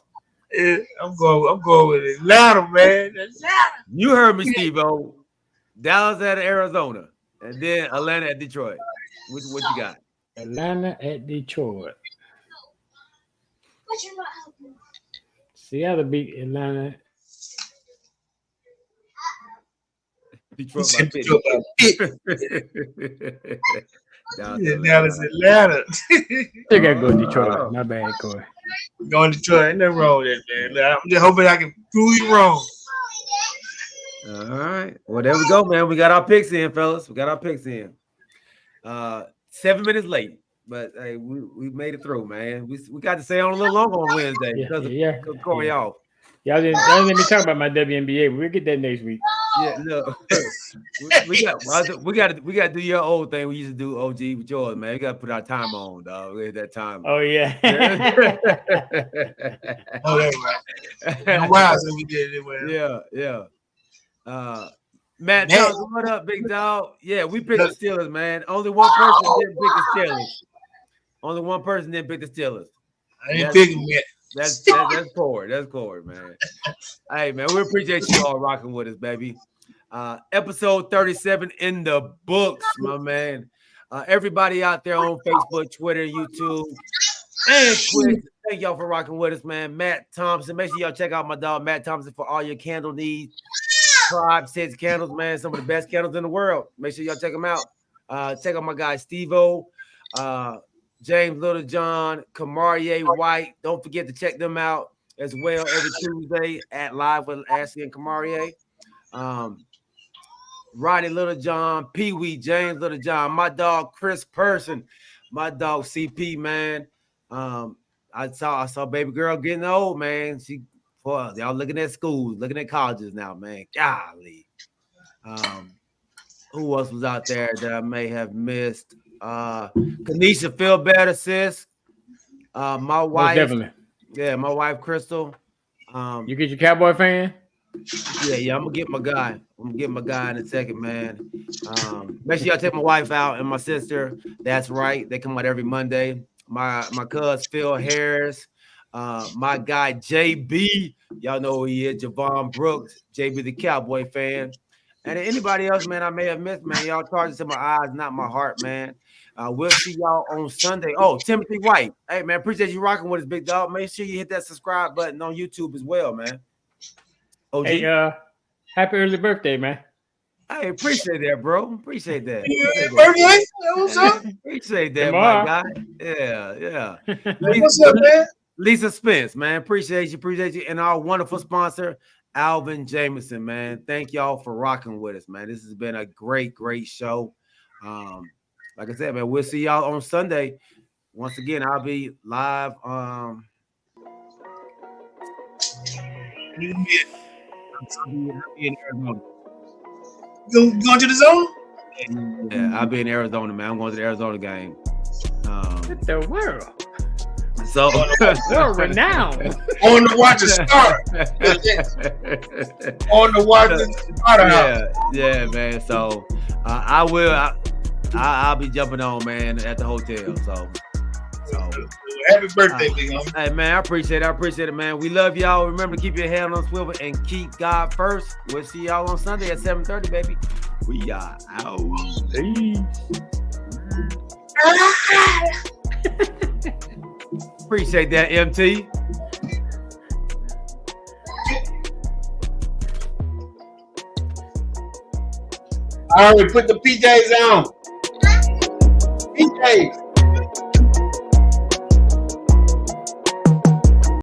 [SPEAKER 7] I'm going with Atlanta, man.
[SPEAKER 1] You heard me, Steve-O. Dallas at Arizona, and then Atlanta at Detroit. What you got?
[SPEAKER 4] Atlanta at Detroit. Seattle beat Atlanta.
[SPEAKER 1] Detroit by 50.
[SPEAKER 7] Dallas, Atlanta.
[SPEAKER 4] They gotta go to Detroit. My bad, Corey.
[SPEAKER 7] Going to Detroit, ain't nothing wrong with that, man. I'm just hoping I can prove you wrong.
[SPEAKER 1] All right. Well, there we go, man. We got our picks in, fellas. We got our picks in. 7 minutes late, but hey, we made it through, man. We got to stay on a little longer on Wednesday because of Corey off.
[SPEAKER 4] Y'all didn't let me talk about my WNBA. We'll get that next week.
[SPEAKER 1] Yeah, no. we got to do your old thing we used to do, OG, with yours, man. We got to put our time on, dog. We had that time.
[SPEAKER 4] Oh yeah.
[SPEAKER 7] Oh, that's right. Wow, so we did it well.
[SPEAKER 1] Yeah. Matt Thompson, what up, big dog? Yeah, we picked the Steelers, man. Only one person didn't pick the Steelers. Only one person didn't pick the Steelers.
[SPEAKER 7] I didn't pick them yet.
[SPEAKER 1] That's Corey. That's Corey, man. Hey, man, we appreciate you all rocking with us, baby. Episode 37 in the books, my man. Everybody out there on Facebook, Twitter, YouTube, and Twitch, thank y'all for rocking with us, man. Matt Thompson. Make sure y'all check out my dog, Matt Thompson, for all your candle needs. 5, 6 candles, man. Some of the best candles in the world. Make sure y'all check them out. Check out my guy, Steve-O. James Littlejohn, Kamarie White. Don't forget to check them out as well every Tuesday at Live with Ashley and Kamarie. Rodney Littlejohn, Pee Wee, James Littlejohn, my dog Chris Person, my dog CP, man. I saw baby girl getting old, man. Y'all looking at schools, looking at colleges now, man. Golly. Who else was out there that I may have missed? Kanisha, feel better, sis. My wife,
[SPEAKER 4] definitely.
[SPEAKER 1] Yeah, my wife Crystal.
[SPEAKER 4] You get your Cowboy fan?
[SPEAKER 1] Yeah, I'm gonna get my guy. In a second, man. Make sure y'all take my wife out and my sister. That's right. They come out every Monday. My cousin Phil Harris. My guy JB. Y'all know who he is, Javon Brooks. JB the Cowboy fan. And anybody else, man, I may have missed, man. Y'all charges to my eyes, not my heart, man. We'll see y'all on Sunday. Oh, Timothy White. Hey, man, appreciate you rocking with us, big dog. Make sure you hit that subscribe button on YouTube as well, man. OG.
[SPEAKER 4] Hey, happy early birthday, man.
[SPEAKER 1] I appreciate that, bro. Appreciate that.
[SPEAKER 7] Birthday? What's up?
[SPEAKER 1] Appreciate that,
[SPEAKER 4] Tomorrow.
[SPEAKER 1] my guy. Yeah.
[SPEAKER 7] What's up, man?
[SPEAKER 1] Lisa Spence, man. Appreciate you. And our wonderful sponsor, Alvin Jameson, man. Thank y'all for rocking with us, man. This has been a great show. Like I said, man, we'll see y'all on Sunday. Once again, I'll be live.
[SPEAKER 7] You in Arizona. You going to the zone?
[SPEAKER 1] Yeah, I'll be in Arizona, man. I'm going to the Arizona game.
[SPEAKER 4] What the world?
[SPEAKER 1] So
[SPEAKER 4] World renowned.
[SPEAKER 7] On the watch a star. On the watch a star.
[SPEAKER 1] Yeah, man. So I'll be jumping on, man, at the hotel. So
[SPEAKER 7] happy birthday, big homie.
[SPEAKER 1] Hey, man, I appreciate it, man. We love y'all. Remember to keep your head on swivel and keep God first. We'll see y'all on Sunday at 7:30, baby. We are out. Appreciate that, MT.
[SPEAKER 7] I already put the PJs on. PJs.